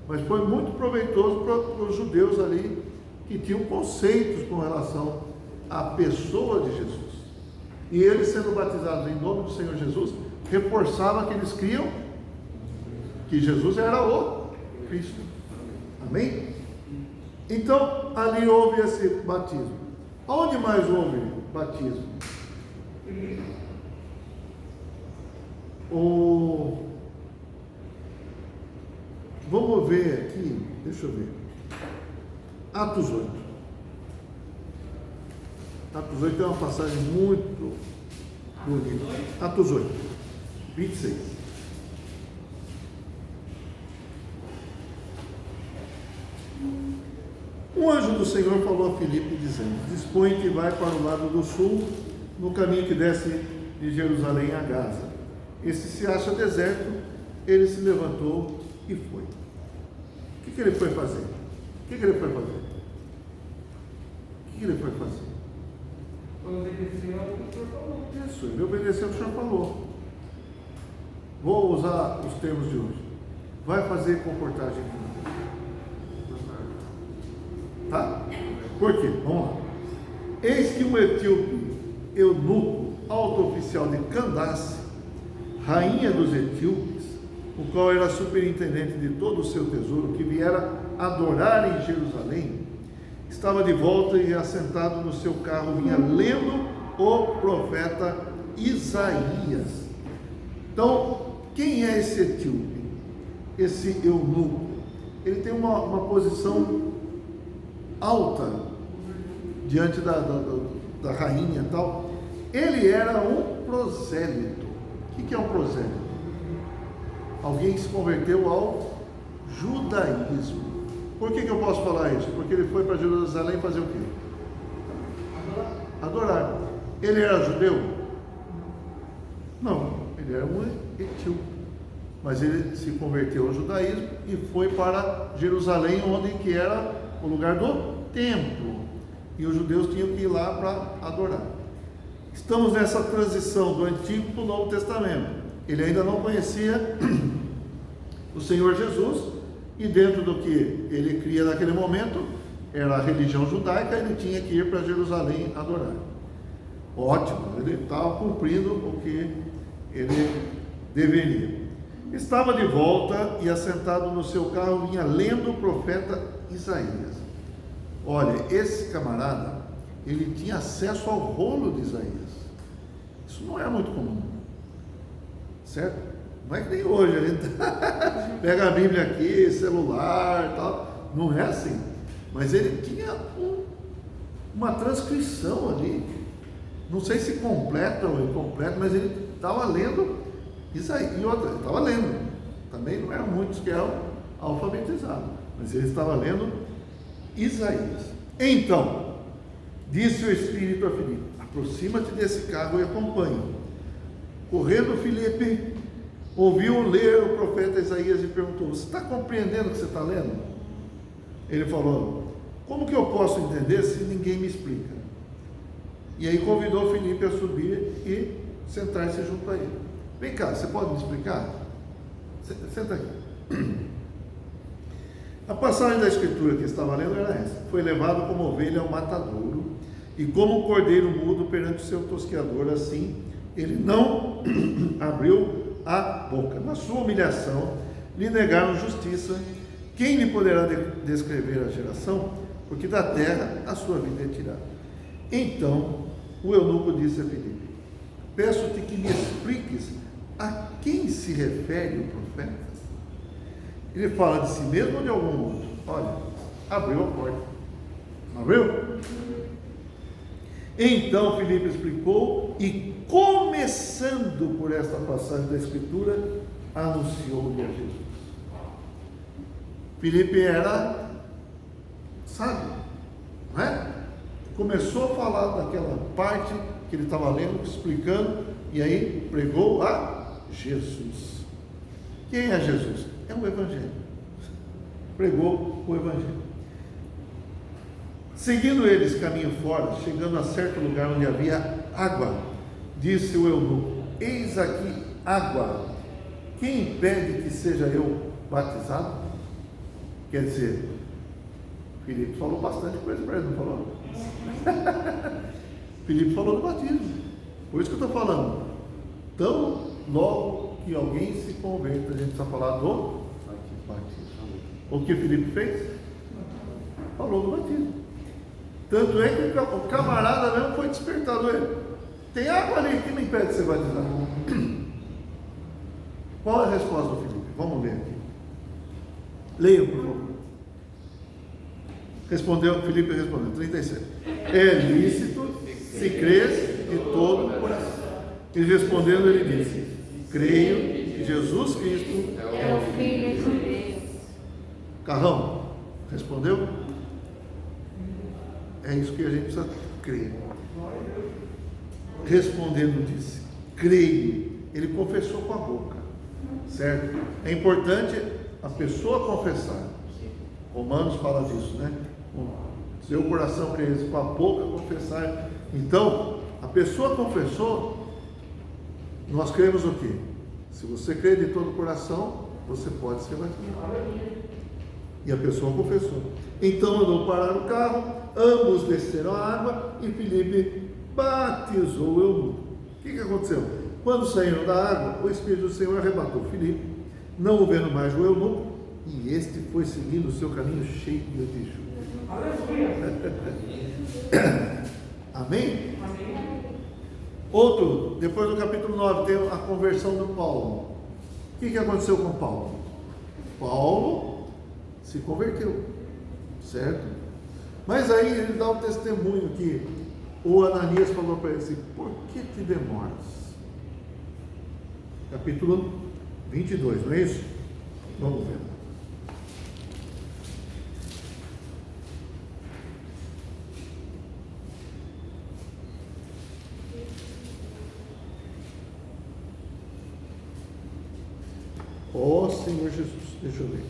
Mas foi muito proveitoso para os judeus ali que tinham conceitos com relação à pessoa de Jesus. E eles, sendo batizados em nome do Senhor Jesus, reforçava que eles criam que Jesus era o Cristo. Amém? Então, ali houve esse batismo. Aonde mais houve batismo? Vamos ver aqui, deixa eu ver. Atos 8. Atos 8 é uma passagem muito bonita. Atos 8, 26. Um anjo do Senhor falou a Filipe, dizendo: dispõe-te e vai para o lado do sul, no caminho que desce de Jerusalém a Gaza. Esse se acha deserto. Ele se levantou e foi. O que ele foi fazer? O que ele foi fazer? O que ele foi fazer? Obedeceu ao que o Senhor falou. Isso, ele obedeceu ao que o Senhor falou. Vou usar os termos de hoje. Vai fazer comportagem clínica. Tá? Por quê? Vamos lá. Eis que um etíope, eunuco, alto oficial de Candace, rainha dos etíopes, o qual era superintendente de todo o seu tesouro, que viera adorar em Jerusalém, estava de volta e assentado no seu carro, vinha lendo o profeta Isaías. Então, quem é esse etíope? Esse eunuco? Ele tem uma posição alta diante da rainha e tal. Ele era um prosélito. O que é um prosélito? Alguém que se converteu ao judaísmo. Por que eu posso falar isso? Porque ele foi para Jerusalém fazer o quê? Adorar. Ele era judeu? Não, ele era um etíope. Mas ele se converteu ao judaísmo e foi para Jerusalém, onde que era o lugar do templo. E os judeus tinham que ir lá para adorar. Estamos nessa transição do Antigo para o Novo Testamento. Ele ainda não conhecia o Senhor Jesus, e dentro do que ele cria naquele momento, era a religião judaica, ele tinha que ir para Jerusalém adorar. Ótimo, ele estava cumprindo o que ele deveria. Estava de volta e assentado no seu carro, vinha lendo o profeta Isaías. Olha, esse camarada, ele tinha acesso ao rolo de Isaías. Isso não é muito comum, certo? Não é que nem hoje, a gente pega a Bíblia aqui, celular e tal. Não é assim. Mas ele tinha uma transcrição ali. Não sei se completa ou incompleta, mas ele estava lendo Isaías. E outra, ele estava lendo. Também não eram muitos que eram alfabetizados, mas ele estava lendo Isaías. Então, disse o Espírito a Filipe: aproxima-te desse carro e acompanhe. Correndo, Filipe ouviu ler o profeta Isaías e perguntou: você está compreendendo o que você está lendo? Ele falou: como que eu posso entender se ninguém me explica? E aí convidou Filipe a subir e sentar-se junto a ele. Vem cá, você pode me explicar? Senta aqui. A passagem da escritura que estava lendo era essa: foi levado como ovelha ao matadouro, e como um cordeiro mudo perante o seu tosqueador, assim ele não abriu a boca. Na sua humilhação lhe negaram justiça. Quem lhe poderá descrever a geração? Porque da terra a sua vida é tirada. Então o eunuco disse a Filipe: peço-te que me expliques a quem se refere o profeta. Ele fala de si mesmo ou de algum outro? Olha, abriu a porta. Abriu? Então Filipe explicou e, começando por esta passagem da Escritura, anunciou-lhe a Jesus. Filipe era sábio, não é? Começou a falar daquela parte que ele estava lendo, explicando, e aí pregou a Jesus. Quem é Jesus? É o Evangelho. Pregou o Evangelho. Seguindo eles caminho fora, chegando a certo lugar onde havia água, disse o eunuco: eis aqui água, quem impede que seja eu batizado? Quer dizer, Filipe falou bastante coisa para ele, não falou? Filipe falou do batismo. Por isso que eu estou falando. Então, logo que alguém se converta, a gente está falando do batismo. O que Filipe fez? Falou do batismo. Tanto é que o camarada mesmo foi despertado. Ele, tem água ali, que me impede de ser batizado? Qual é a resposta do Filipe? Vamos ler aqui. Leiam, por favor. Filipe respondeu, 37. É lícito se crês de todo o coração. E respondendo, ele disse: creio que Jesus Cristo É o Filho de Deus. Carrão, respondeu? É isso que a gente precisa crer. Respondendo, disse: creio. Ele confessou com a boca, certo? É importante a pessoa confessar. Romanos fala disso, né? Seu coração crer, com a boca confessar. Então, a pessoa confessou. Nós cremos o quê? Se você crê de todo o coração, você pode ser batizado. E a pessoa confessou. Então mandou parar o carro, ambos desceram a água e Filipe batizou o eunuco. O que aconteceu? Quando saíram da água, o Espírito do Senhor arrebatou Filipe, não o vendo mais o eunuco, e este foi seguindo o seu caminho cheio de juízo. Amém? Outro, depois do capítulo 9, tem a conversão do Paulo. O que aconteceu com Paulo? Paulo se converteu, certo? Mas aí ele dá um testemunho que o Ananias falou para ele assim: por que te demoras? Capítulo 22, não é isso? Vamos ver. Ó Senhor Jesus, deixa eu ver.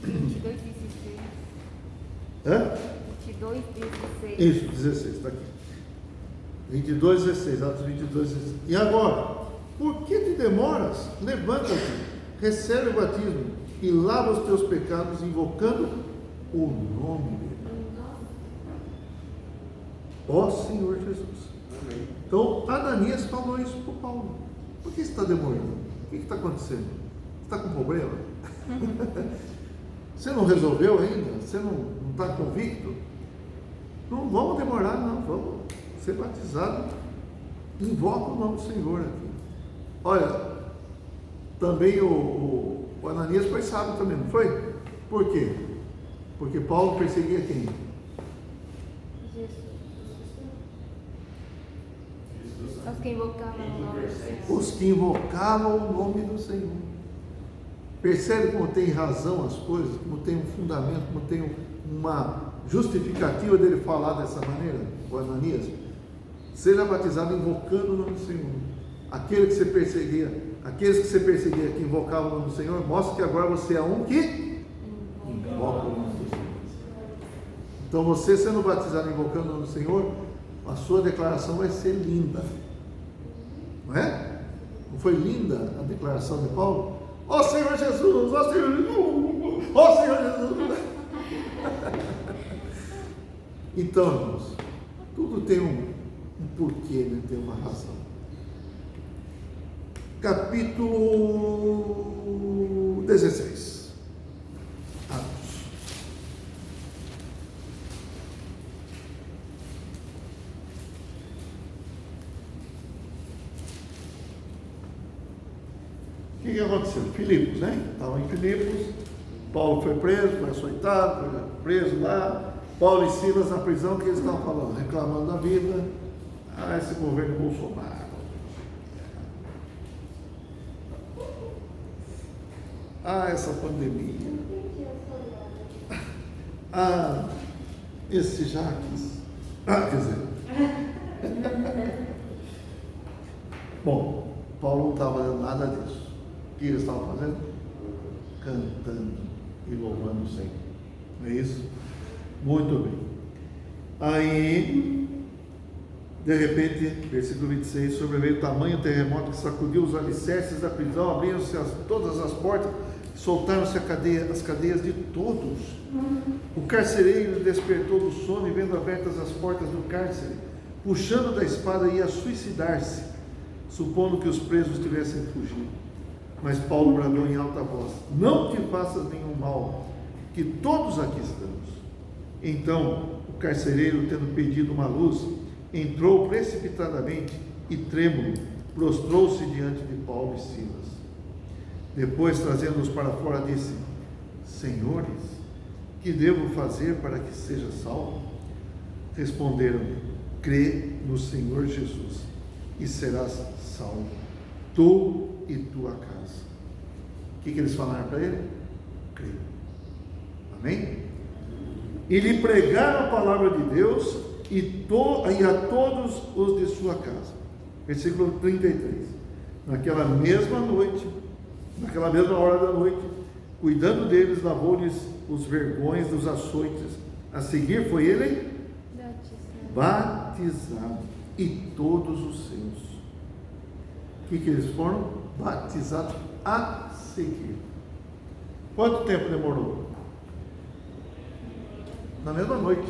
22, 16. Hã? 22, 16. Isso, 16, está aqui. 22, 16, Atos 22, 16. E agora, por que te demoras? Levanta-te, recebe o batismo e lava os teus pecados, invocando o nome dele. Ó Senhor Jesus. Amém. Então, Ananias falou isso para o Paulo. Por que você está demorando? O que está acontecendo? Você está com problema? Você não resolveu ainda? Você não está convicto? Não vamos demorar, não. Vamos ser batizados. Invoca o nome do Senhor aqui. Olha, também o Ananias foi sábio também, não foi? Por quê? Porque Paulo perseguia quem? Os que invocavam o nome do Senhor. Os que invocavam o nome do Senhor. Percebe como tem razão as coisas, como tem um fundamento, como tem uma justificativa dele falar dessa maneira, o Ananias? Seja batizado invocando o nome do Senhor. Aquele que você perseguia, aqueles que você perseguia que invocavam o nome do Senhor, mostra que agora você é um que invoca o nome do Senhor. Então você sendo batizado invocando o nome do Senhor, a sua declaração vai ser linda. Não é? Não foi linda a declaração de Paulo? Ó Senhor Jesus, ó Senhor Jesus, ó Senhor Jesus. Então, irmãos, tudo tem um porquê, né? Tem uma razão. Capítulo 16. Atos. O que aconteceu? Filipos, né? Estavam em Filipos, Paulo foi preso, foi açoitado, foi preso lá. Paulo e Silas na prisão, o que eles estavam falando? Reclamando da vida. Ah, esse governo Bolsonaro. Ah, essa pandemia. Ah, esse Jacques. Ah, quer dizer. Bom, Paulo não estava fazendo nada disso. O que eles estavam fazendo? Cantando e louvando o Senhor. Não é isso? Muito bem. Aí, de repente, versículo 26, sobreveio tamanho terremoto que sacudiu os alicerces da prisão, abriram-se todas as portas, soltaram-se as cadeias de todos. O carcereiro despertou do sono e, vendo abertas as portas do cárcere, puxando da espada, ia suicidar-se, supondo que os presos tivessem fugido. Mas Paulo bradou em alta voz: não te faças nenhum mal, que todos aqui estamos. Então o carcereiro, tendo pedido uma luz, entrou precipitadamente e, trêmulo, prostrou-se diante de Paulo e Silas. Depois, trazendo-os para fora, disse: senhores, que devo fazer para que seja salvo? Responderam-lhe: crê no Senhor Jesus e serás salvo, tu e tua casa. O que eles falaram para ele? Crê. Amém? E lhe pregaram a palavra de Deus e a todos os de sua casa. Versículo 33. Naquela mesma hora da noite, cuidando deles, lavou-lhes os vergões dos açoites. A seguir foi ele batizado, e todos os seus. O que eles foram? Batizados a seguir. Quanto tempo demorou? Na mesma noite.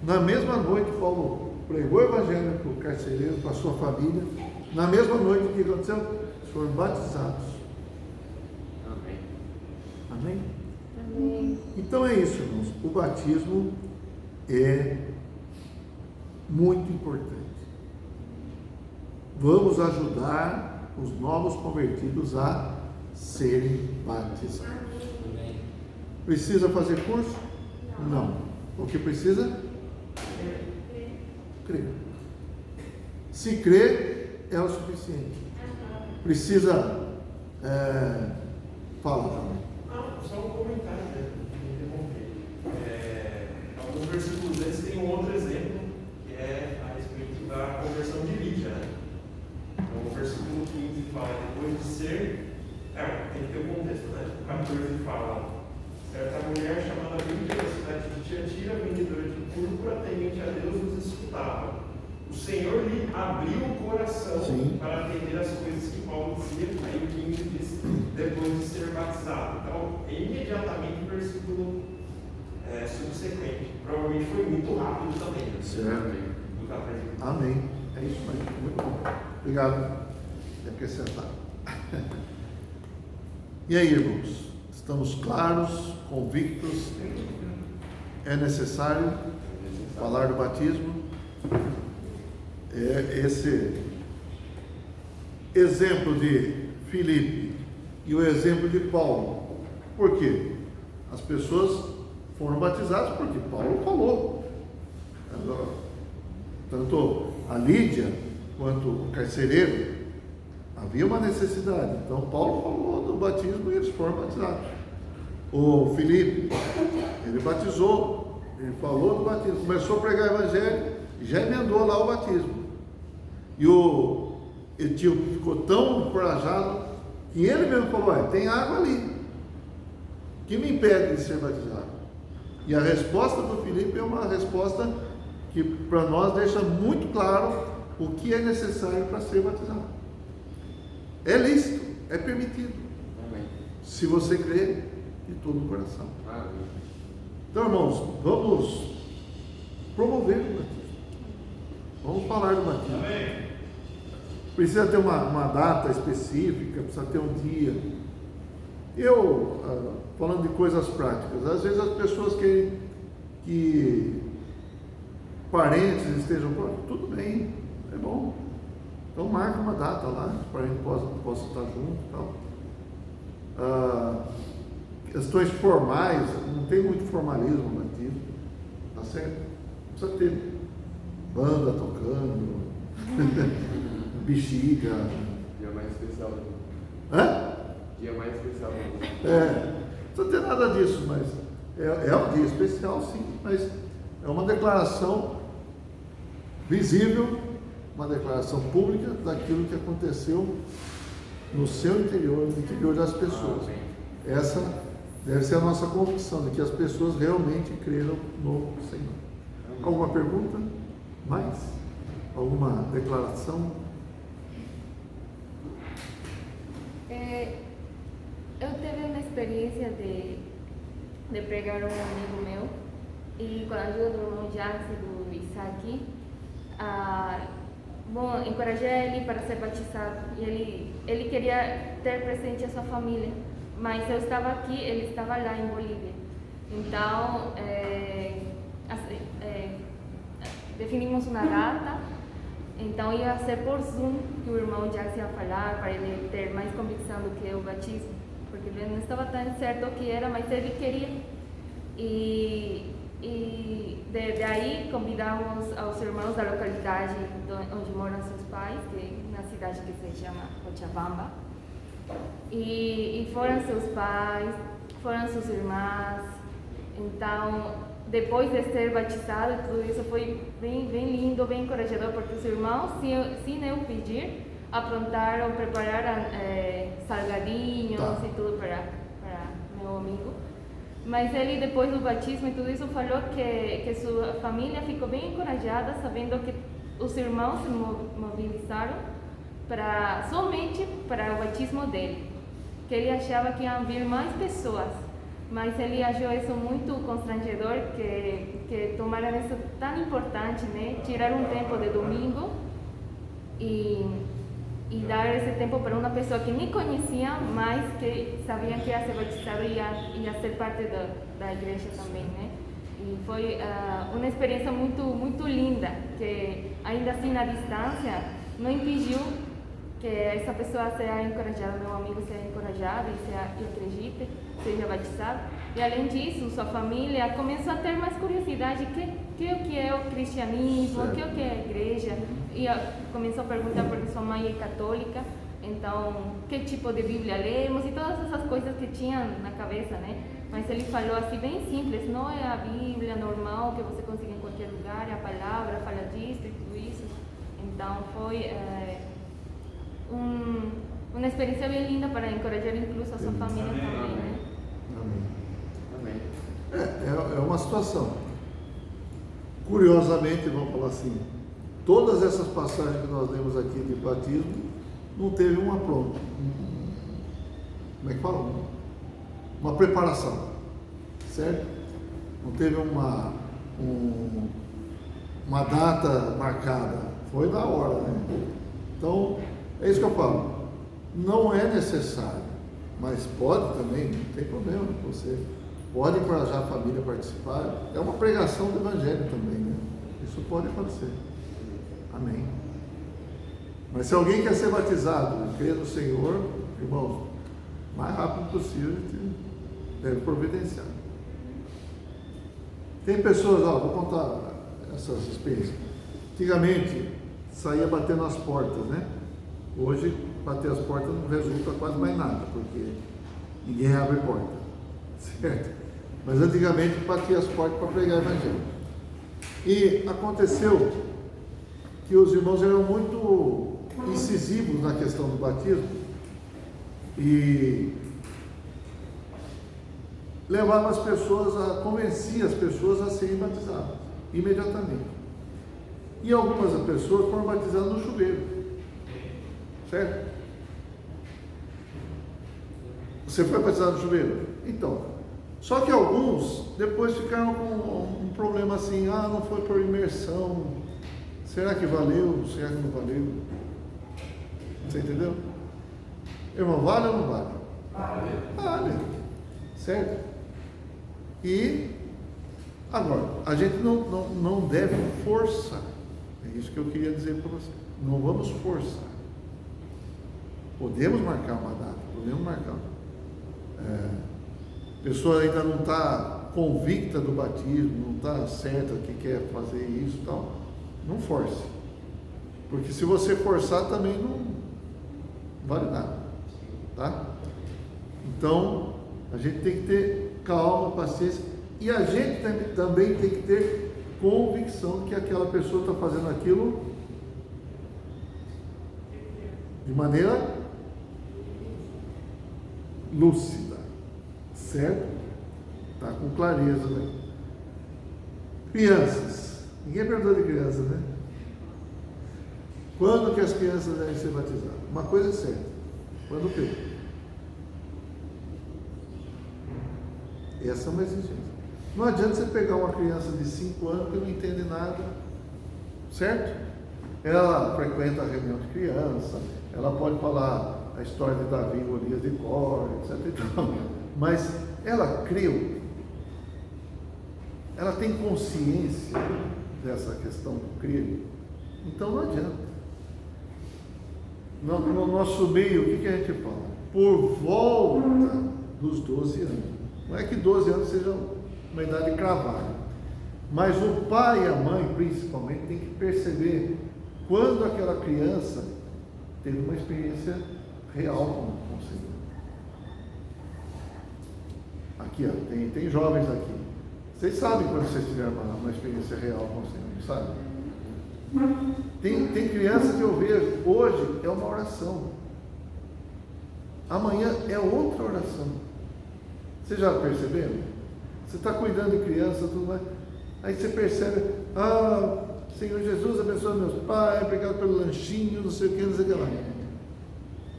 Na mesma noite, Paulo pregou o evangelho para o carcereiro, para a sua família. Na mesma noite, o que aconteceu? Eles foram batizados. Amém. Amém? Amém. Então é isso, irmãos. O batismo é muito importante. Vamos ajudar os novos convertidos a serem batizados. Precisa fazer curso? Não. O que precisa? Crer. Se crer, é o suficiente. Precisa falar também. Só um comentário, né? Alguns versículos antes tem um outro exemplo, que é a respeito da conversão de Lídia, né? Então, o versículo 15 fala: depois de ser. Tem que ter o contexto, né? O 14 fala: certa mulher chamada Lídia, da cidade de Tiatira, vendedora de púrpura, temente a Deus, nos escutava. O Senhor lhe abriu o coração para atender as coisas que Paulo dizia. Aí o 15 diz: depois de ser batizado. Então, imediatamente o versículo subsequente. Provavelmente foi muito rápido também. Né? Certo. Amém. É isso aí. Muito bom. Obrigado. Tem que acrescentar. E aí, irmãos? Estamos claros, convictos? É necessário falar do batismo? Esse exemplo de Filipe e o exemplo de Paulo. Por quê? As pessoas foram batizadas porque Paulo falou. Tanto a Lídia quanto o carcereiro, havia uma necessidade. Então Paulo falou do batismo e eles foram batizados. O Filipe, ele batizou, ele falou do batismo, começou a pregar o evangelho, já emendou lá o batismo. E o etíope ficou tão encorajado que ele mesmo falou: tem água ali, que me impede de ser batizado? E a resposta do Filipe é uma resposta que para nós deixa muito claro o que é necessário para ser batizado. É lícito, é permitido. Amém. Se você crer de todo o coração. Amém. Então, irmãos, vamos promover o batismo. Vamos falar do batismo. Amém. Precisa ter uma data específica, precisa ter um dia. Falando de coisas práticas, às vezes as pessoas querem que parentes estejam próximos. Tudo bem, é bom. Então marca uma data lá, que os parentes possam estar juntos e tal. Questões formais, não tem muito formalismo no batismo, tá certo? Não precisa ter banda tocando, bexiga. Dia mais especial. Hã? Dia mais especial. Não precisa ter nada disso, mas é um dia especial, sim, mas é uma declaração visível, uma declaração pública daquilo que aconteceu no seu interior, no interior das pessoas. Essa deve ser a nossa convicção, de que as pessoas realmente creram no Senhor. Alguma pergunta? Mais? Alguma declaração? eu tive uma experiência de pregar um amigo meu e com a ajuda do irmão Jax e do Isaac, bom, encorajei ele para ser batizado e ele queria ter presente a sua família, mas eu estava aqui, ele estava lá em Bolívia. Então, definimos uma data, então ia ser por Zoom que o irmão Jax ia falar para ele ter mais convicção do que o batismo, porque ele não estava tão certo o que era, mas ele queria. E de aí convidamos aos irmãos da localidade onde moram seus pais, que na cidade que se chama Cochabamba, e foram seus pais, foram suas irmãs. Então, depois de ser batizado, tudo isso foi bem lindo, bem encorajador, porque os irmãos, sem eu pedir, aprontaram, prepararam salgadinhos e tudo para meu amigo. Mas ele, depois do batismo e tudo isso, falou que sua família ficou bem encorajada, sabendo que os irmãos se mobilizaram somente para o batismo dele, que ele achava que iam vir mais pessoas, mas ele achou isso muito constrangedor, que tomaram isso tão importante, né? Tirar um tempo de domingo e dar esse tempo para uma pessoa que nem conhecia, mas que sabia que ia ser batizado e ia ser parte da igreja também, né? E foi uma experiência muito linda, que ainda assim na distância não impediu que essa pessoa seja encorajada, meu amigo seja encorajado e acredite, seja batizado. E além disso, sua família começou a ter mais curiosidade que é o cristianismo, o que é a igreja. E começou a perguntar porque sua mãe é católica, então que tipo de Bíblia lemos e todas essas coisas que tinham na cabeça, né? Mas ele falou assim bem simples, não é a Bíblia normal que você consegue em qualquer lugar, é a palavra fala disso e tudo isso. Então foi uma experiência bem linda para encorajar incluso a sua família também, né? Amém. É uma situação. Curiosamente, vamos falar assim, todas essas passagens que nós lemos aqui de batismo, não teve uma pronta. Como é que fala? Uma preparação, certo? Não teve uma data marcada, foi na hora, né? Então, é isso que eu falo, não é necessário, mas pode também, não tem problema, você pode encorajar a família a participar, é uma pregação do Evangelho também, né? Isso pode acontecer, amém. Mas se alguém quer ser batizado e crer no Senhor, irmãos, o mais rápido possível, deve providenciar. Tem pessoas, vou contar essas experiências. Antigamente, saía batendo as portas, né? Hoje, bater as portas não resulta quase mais nada, porque ninguém abre porta, certo? Mas antigamente, batia as portas para pregar o Evangelho. E aconteceu que os irmãos eram muito incisivos na questão do batismo e levavam as pessoas convencia as pessoas a serem batizadas imediatamente. E algumas pessoas foram batizadas no chuveiro, certo? Você foi batizado no chuveiro? Então, só que alguns depois ficaram com um problema assim, não foi por imersão, será que valeu, será que não valeu? Você entendeu? Irmão, vale ou não vale? Vale, certo? E agora, a gente não deve forçar, é isso que eu queria dizer para você, não vamos forçar. Podemos marcar uma data, podemos marcar. A pessoa ainda não está convicta do batismo, não está certa que quer fazer isso e tal, não force. Porque se você forçar também não vale nada, tá? Então, a gente tem que ter calma, paciência, e a gente também tem que ter convicção que aquela pessoa está fazendo aquilo de maneira lúcida, certo? Está com clareza, né? Crianças, ninguém perdoa de criança, né? Quando que as crianças devem ser batizadas? Uma coisa é certa, quando crer. Essa é uma exigência. Não adianta você pegar uma criança de 5 anos que não entende nada, certo? Ela frequenta a reunião de criança, ela pode falar a história de Davi e Golias de cor, etc. Então, mas ela creu, ela tem consciência dessa questão do crer, então não adianta. No nosso meio, o que a gente fala? Por volta dos 12 anos. Não é que 12 anos seja uma idade cravada, mas o pai e a mãe, principalmente, tem que perceber quando aquela criança teve uma experiência real com o Senhor. Aqui, ó, tem jovens aqui. Vocês sabem quando vocês tiveram uma experiência real com o Senhor, sabe? Tem criança que eu vejo, hoje é uma oração, amanhã é outra oração. Vocês já perceberam? Você está cuidando de criança, tudo mais, aí você percebe, Senhor Jesus, abençoa meus pais, obrigado pelo lanchinho, não sei o que, não sei o que lá.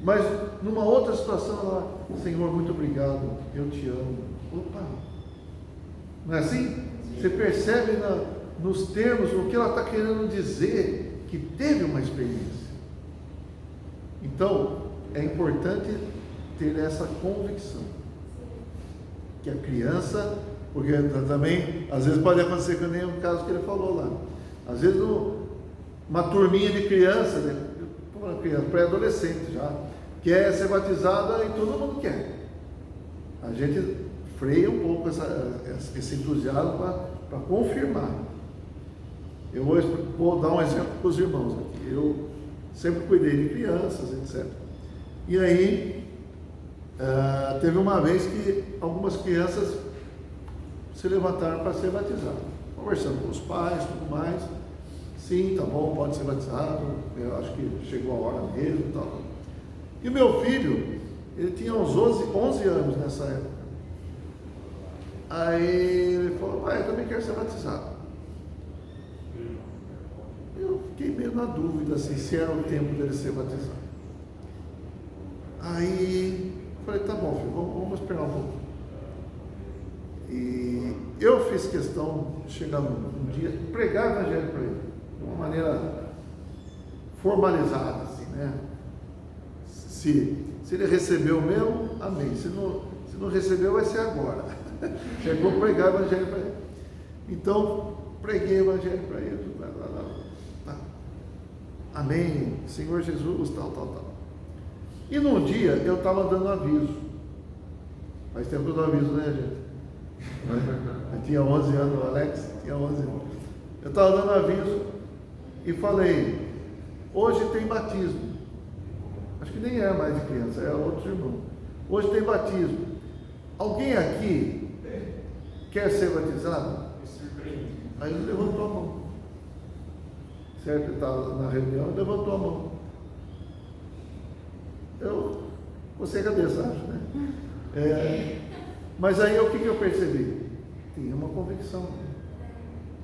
Mas numa outra situação, ela, Senhor, muito obrigado, eu te amo. Opa! Não é assim? Você percebe nos termos o que ela está querendo dizer, que teve uma experiência. Então, é importante ter essa convicção. Que a criança, porque também, às vezes pode acontecer que nem o caso que ele falou lá. Às vezes uma turminha de criança, né? Uma criança pré-adolescente já, quer ser batizada e todo mundo quer. A gente freia um pouco esse entusiasmo para confirmar. Eu vou dar um exemplo para os irmãos aqui. Eu sempre cuidei de crianças, etc. E aí, teve uma vez que algumas crianças se levantaram para ser batizadas. Conversando com os pais, tudo mais. Sim, tá bom, pode ser batizado. Eu acho que chegou a hora mesmo e tal. E o meu filho, ele tinha uns 11 anos nessa época. Aí ele falou, pai, eu também quero ser batizado. Eu fiquei meio na dúvida assim, se era o tempo dele ser batizado. Aí falei, tá bom, filho, vamos esperar um pouco. E eu fiz questão de chegar um dia, pregar o evangelho para ele, de uma maneira formalizada, assim, né? Se ele recebeu o meu, amém. Se não recebeu, vai ser agora. Chegou a pregar o evangelho para ele. Então, preguei o evangelho para ele. Tá. Amém, Senhor Jesus, tal. E num dia eu estava dando aviso. Faz tempo que eu dou aviso, né, gente? Eu tinha 11 anos, o Alex tinha 11 anos. Eu estava dando aviso e falei, hoje tem batismo. Acho que nem era mais de criança, era outro irmão. Hoje tem batismo. Alguém aqui quer ser batizado? Aí ele levantou a mão. Certo? Ele estava na reunião e levantou a mão. Eu cocei a cabeça, acho, né? Mas aí o que eu percebi? Tinha uma convicção.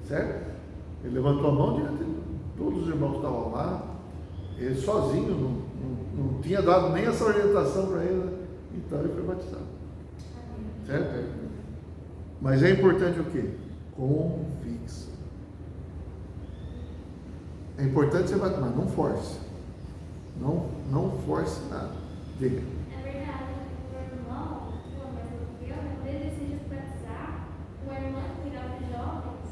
Certo? Ele levantou a mão diante de todos os irmãos que estavam lá. Ele sozinho, não tinha dado nem essa orientação para ele. Então ele foi batizado. Certo? Mas é importante o quê? Convicção. É importante você bater, mas não force. Não force nada. Diga. É verdade, o irmão, quando ele decidiu se batizar, uma irmã que cuidava de jovens,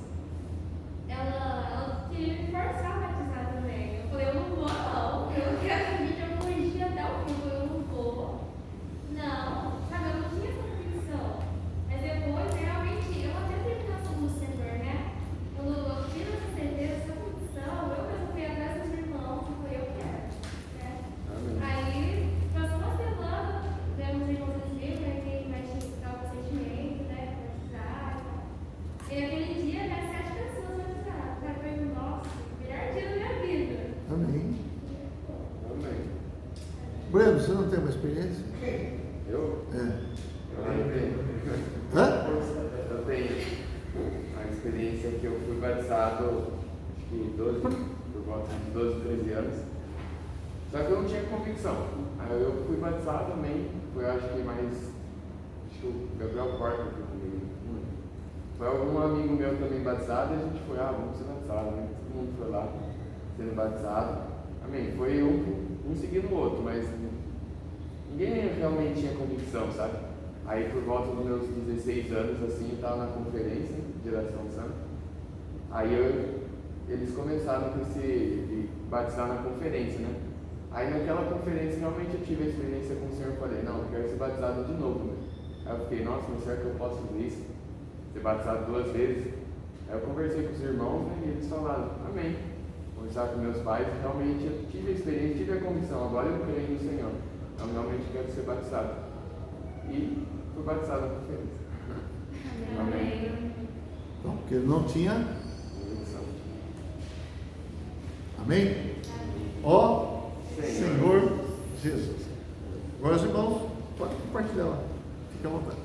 ela queria me forçar a batizar também. Eu falei, eu não vou não, eu quero que eu corrigi até o fim, eu não vou. Não, sabe, eu não tinha essa convicção. Mas depois, realmente, eu até tive noção do Senhor, né? Quando eu tive essa certeza, essa convicção, eu mesmo fui atrás dos irmãos e falei, eu quero. Né? Aí, passou uma semana, vemos irmãos livros, né? Quem vai chegar o procedimento, né? Batizar. E naquele dia, né? 7 pessoas batizadas. Cara, foi o nosso melhor dia da minha vida. Amém. Amém. Breno, você não tem uma experiência? Eu? É. Eu tenho. Hã? Eu tenho a experiência que eu fui batizado, acho que por volta de 12, 13 anos. Só que eu não tinha convicção. Aí eu fui batizado também, foi acho que que o Gabriel Porta aqui comigo. Foi algum amigo meu também batizado e a gente foi, vamos ser batizados, né? Todo mundo foi lá sendo batizado. Amém. Foi um seguindo o outro, mas ninguém realmente tinha convicção, sabe? Aí por volta dos meus 16 anos, assim, eu estava na conferência de Geração Santa. Aí eles começaram com de batizar na conferência, né? Aí naquela conferência realmente eu tive a experiência com o Senhor e falei, não, eu quero ser batizado de novo, né? Aí eu fiquei, nossa, mas será que eu posso fazer isso? Ser batizado 2 vezes? Aí eu conversei com os irmãos, né, e eles falaram, amém. Conversar com meus pais, realmente eu tive a experiência, tive a convicção, agora eu creio no Senhor. Eu realmente quero ser batizado. E fui batizado na conferência. Amém. Então, porque ele não tinha. Amém? Ó Senhor Jesus. Agora os irmãos, pode compartilhar lá. Fique à vontade.